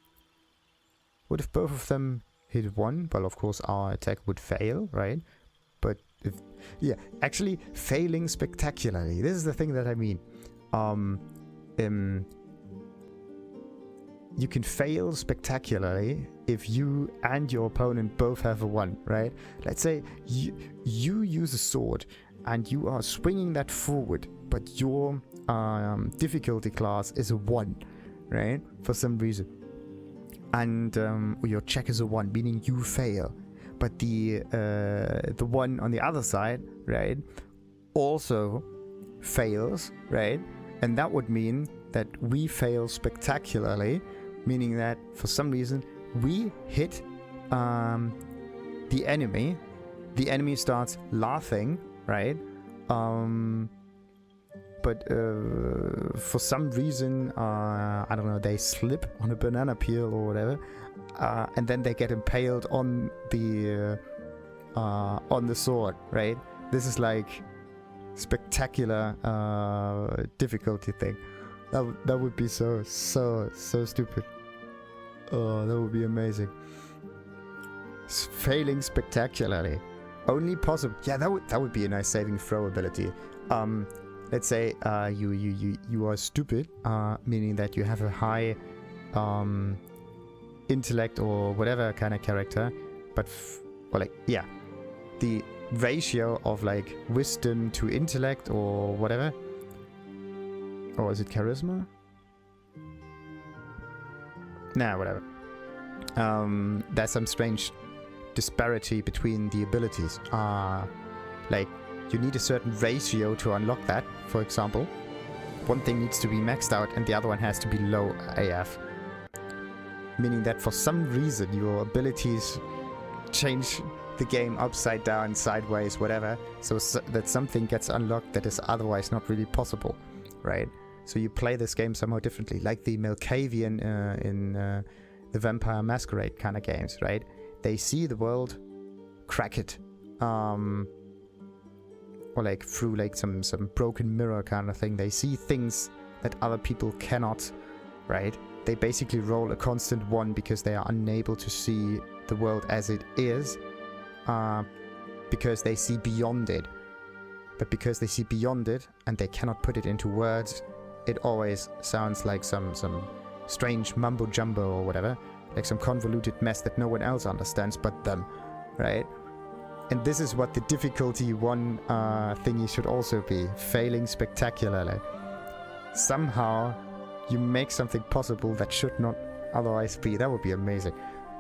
if both of them hit 1? Well, of course, our attack would fail, right? But if... yeah, actually, failing spectacularly. This is the thing that I mean. You can fail spectacularly if you and your opponent both have a 1, right? Let's say you use a sword and you are swinging that forward, but your difficulty class is a 1, right? For some reason. And your check is a 1, meaning you fail. But the one on the other side, right, also fails, right? And that would mean that we fail spectacularly, meaning that for some reason we hit the enemy. The enemy starts laughing, right? But for some reason, I don't know, they slip on a banana peel or whatever, and then they get impaled on the sword, right? This is like spectacular difficulty thing. That would be so stupid. Oh, that would be amazing. Failing spectacularly. Only possible. Yeah, that would be a nice saving throw ability. Let's say you are stupid, meaning that you have a high intellect or whatever kind of character, but the ratio of like wisdom to intellect or whatever, or is it charisma? Nah, whatever. There's some strange disparity between the abilities. Like, you need a certain ratio to unlock that, for example. One thing needs to be maxed out and the other one has to be low AF. Meaning that for some reason your abilities change the game upside down, sideways, whatever, so that something gets unlocked that is otherwise not really possible, right? So you play this game somehow differently, like the Malkavian in the Vampire Masquerade kind of games, right? They see the world, crack it, or like through like some broken mirror kind of thing. They see things that other people cannot, right? They basically roll a constant 1 because they are unable to see the world as it is, because they see beyond it. But because they see beyond it and they cannot put it into words, it always sounds like some strange mumbo jumbo or whatever, like some convoluted mess that no one else understands but them, right? And this is what the difficulty one thingy should also be, failing spectacularly. Somehow you make something possible that should not otherwise be. That would be amazing.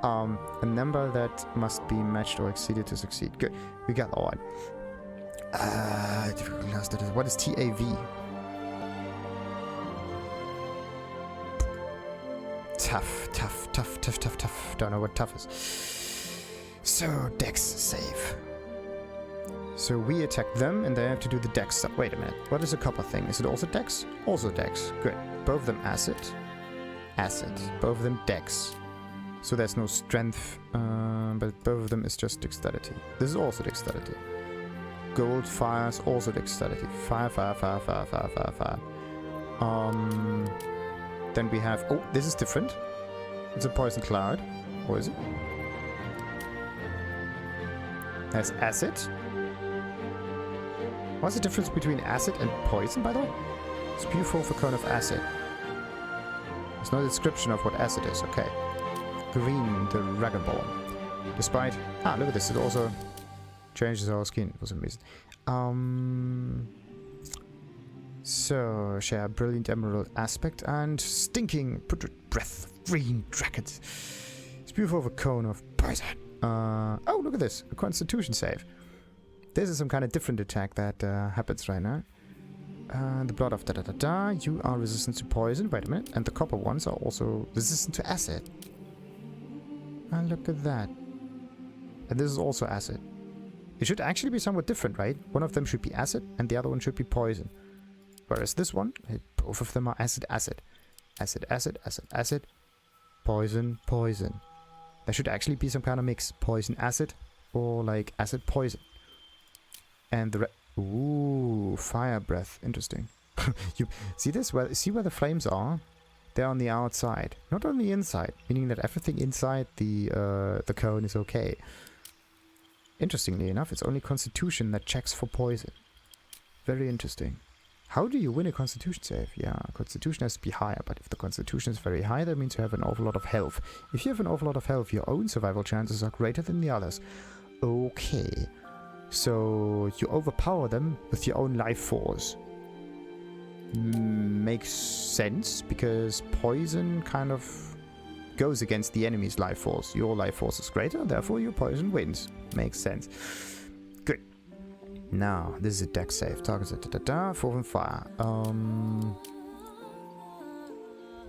A number that must be matched or exceeded to succeed. Good, we got that one. What is TAV? Tough. Don't know what tough is. So, Dex save. So we attack them and they have to do the Dex stuff. Wait a minute. What is a copper thing? Is it also Dex? Also Dex. Good. Both of them acid. Acid. Both of them Dex. So there's no strength, but both of them is just dexterity. This is also dexterity. Gold, fire is also dexterity. Fire. Then we have... Oh, this is different. It's a poison cloud. Or is it? There's acid. What's the difference between acid and poison, by the way? Spew forth a cone of acid. There's no description of what acid is. Okay. Green, the Dragonborn. Despite... Ah, look at this. It also changes our skin. It was amazing. So, share brilliant emerald aspect and stinking putrid breath of green dragons. Spew forth a cone of poison. Oh, look at this. A constitution save. This is some kind of different attack that happens right now. The blood of da-da-da-da. You are resistant to poison. Wait a minute. And the copper ones are also resistant to acid. And look at that. And this is also acid. It should actually be somewhat different, right? One of them should be acid and the other one should be poison. Whereas this one, both of them are acid. Poison. There should actually be some kind of mix. Poison acid or like acid poison. And the ooh, fire breath. Interesting. You see this? Well, see where the flames are? They're on the outside, not on the inside, meaning that everything inside the cone is okay. Interestingly enough, it's only Constitution that checks for poison. Very interesting. How do you win a Constitution save? Yeah, Constitution has to be higher, but if the Constitution is very high, that means you have an awful lot of health. If you have an awful lot of health, your own survival chances are greater than the others. Okay. So you overpower them with your own life force. Makes sense, because poison kind of goes against the enemy's life force. Your life force is greater, therefore your poison wins. Makes sense. Good. Now, this is a dex save. Targets forth and fire.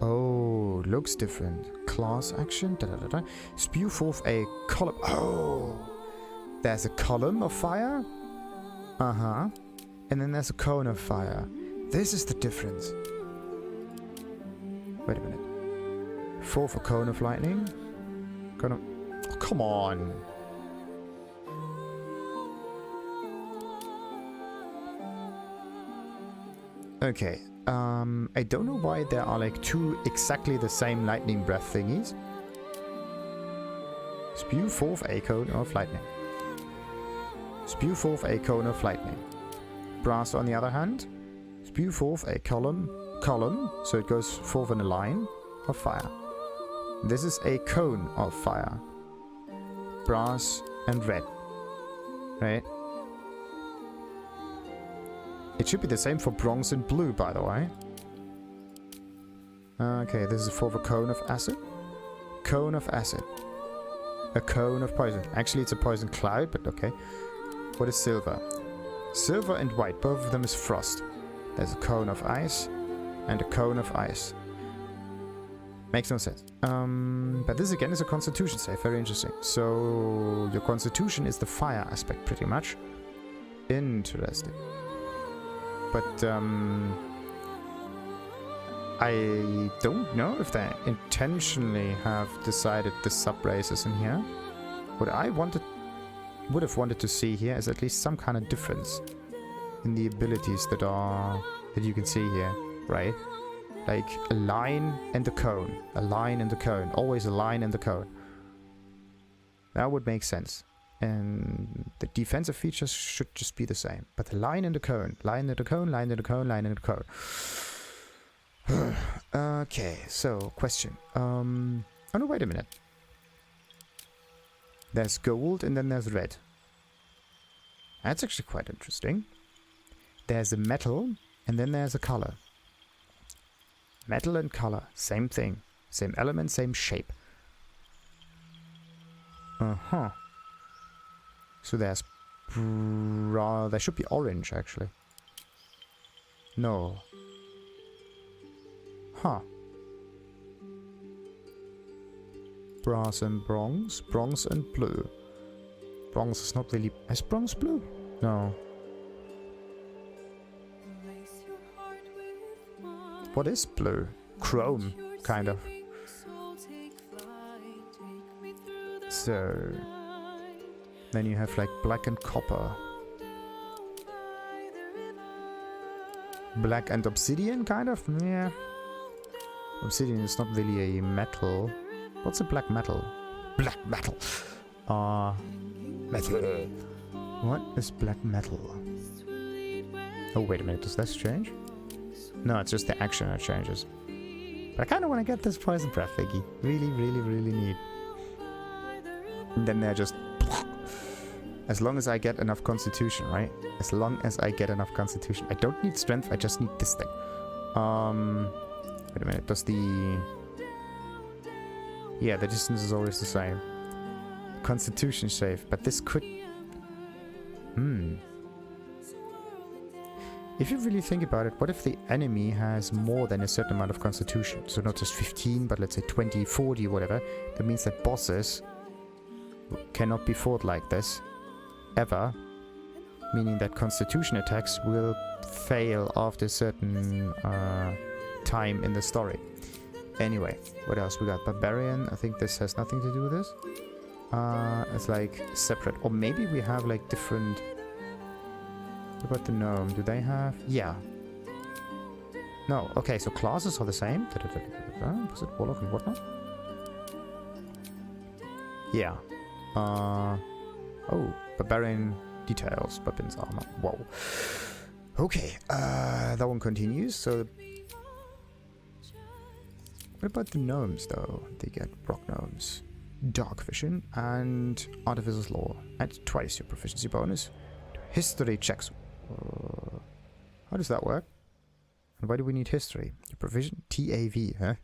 Oh, looks different. Class action. Spew forth a column. Oh, there's a column of fire. And then there's a cone of fire. This is the difference. Wait a minute. Forth a cone of lightning. Cone of... Oh, come on. Okay. I don't know why there are like two exactly the same lightning breath thingies. Spew forth a cone of lightning. Spew forth a cone of lightning. Brass, on the other hand, spew forth a column, so it goes forth in a line of fire. This is a cone of fire. Brass and red. Right? It should be the same for bronze and blue, by the way. Okay, this is for the cone of acid. Cone of acid. A cone of poison. Actually, it's a poison cloud, but okay. What is silver? Silver and white, both of them is frost. There's a cone of ice and a cone of ice. Makes no sense. But this again is a constitution save. Very interesting. So your constitution is the fire aspect, pretty much. Interesting. But I don't know if they intentionally have decided the Subraces in here. What I would have wanted to see here is at least some kind of difference in the abilities that you can see here, right? Like a line and a cone, a line and a cone, always a line and a cone. That would make sense. And the defensive features should just be the same. But the line in the cone, line in the cone, line in the cone, line in the cone. Okay, so question. Oh no, wait a minute. There's gold and then there's red. That's actually quite interesting. There's a metal and then there's a color. Metal and color, same thing. Same element, same shape. Uh-huh. So there should be orange, actually. No. Huh. Brass and bronze. Bronze and blue. Bronze is not really... Is bronze blue? No. What is blue? Chrome, kind of. So... Then you have like black and copper. Black and obsidian, kind of? Yeah. Obsidian is not really a metal. What's a black metal? Black metal. Metal. What is black metal? Oh, wait a minute. Does this change? No, it's just the action that changes. But I kind of want to get this poison breath thingy. Really, really, really need. And then they're just... As long as I get enough constitution, right? As long as I get enough constitution. I don't need strength, I just need this thing. Wait a minute, does the... Yeah, the distance is always the same. Constitution save, but this could... If you really think about it, what if the enemy has more than a certain amount of constitution? So not just 15, but let's say 20, 40, whatever. That means that bosses cannot be fought like this. Ever. Meaning that constitution attacks will fail after a certain time in the story. Anyway, what else we got? Barbarian. I think this has nothing to do with this. It's like separate. Or maybe we have like different... What about the gnome? Do they have... Yeah. No. Okay, so classes are the same. Was it warlock and whatnot? Yeah. Oh, barbarian details, weapons, armor. Whoa. Okay, that one continues. So, what about the gnomes, though? They get rock gnomes, dark vision, and artificer's law. Add twice your proficiency bonus. History checks. How does that work? And why do we need history? Your provision TAV, huh?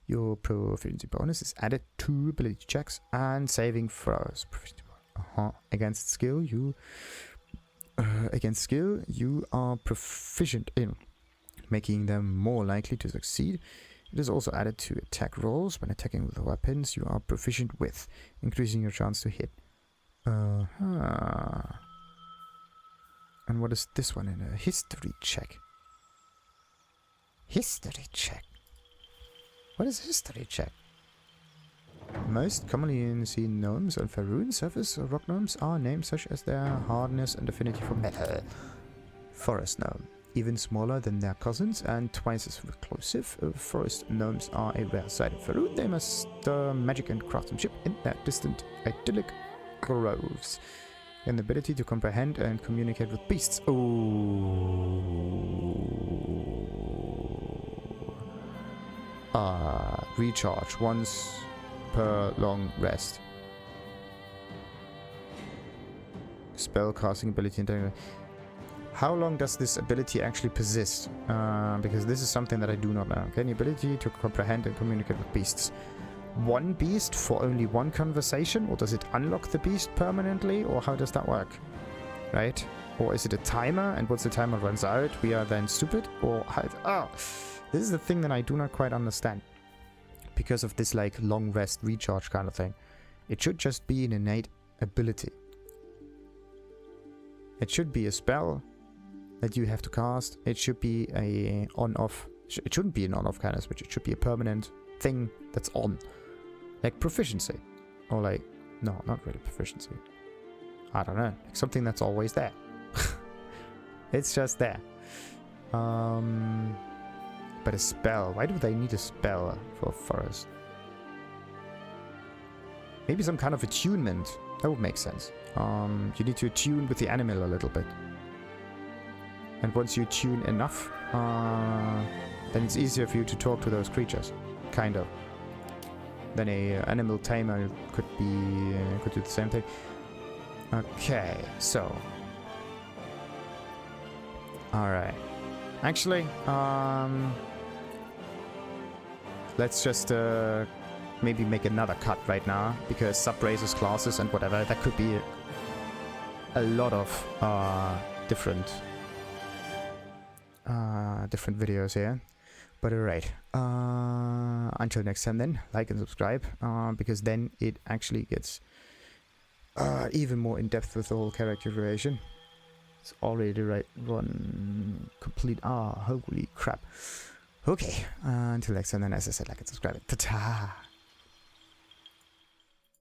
Your proficiency bonus is added to ability checks and saving throws. Against skill, you are proficient in, making them more likely to succeed. It is also added to attack rolls. When attacking with weapons you are proficient with, increasing your chance to hit. And what is this one in a history check? History check. What is history check? Most commonly seen gnomes on Faerun surface rock gnomes are named such as their hardness and affinity for metal. Forest gnome, even smaller than their cousins and twice as reclusive. Forest gnomes are a rare sight in Faerun. They master magic and craftsmanship in their distant, idyllic groves. And the ability to comprehend and communicate with beasts. Recharge once per long rest. Spell casting ability. How long does this ability actually persist? Because this is something that I do not know. Okay, the ability to comprehend and communicate with beasts. One beast for only one conversation, or does it unlock the beast permanently, or how does that work? Right? Or is it a timer, and once the timer runs out, we are then stupid? Or how? This is the thing that I do not quite understand. Because of this like long rest recharge kind of thing. It should just be an innate ability. It should be a spell that you have to cast. It should be a on-off. It shouldn't be an on-off kind of switch. It should be a permanent thing that's on. Like proficiency. Or like, no, not really proficiency. I don't know. Like something that's always there. It's just there. But a spell. Why do they need a spell for forest? Maybe some kind of attunement That would make sense. You need to tune with the animal a little bit. And once you tune enough, then it's easier for you to talk to those creatures. Kind of. Then a animal tamer could do the same thing. Okay, so. Alright. Actually, let's just maybe make another cut right now, because Subraces, classes and whatever, that could be a lot of different videos here. But alright, until next time then, like and subscribe, because then it actually gets even more in depth with the whole character creation. It's already right one complete holy crap. Okay, until next time then, as I said, like and subscribe. Ta-ta!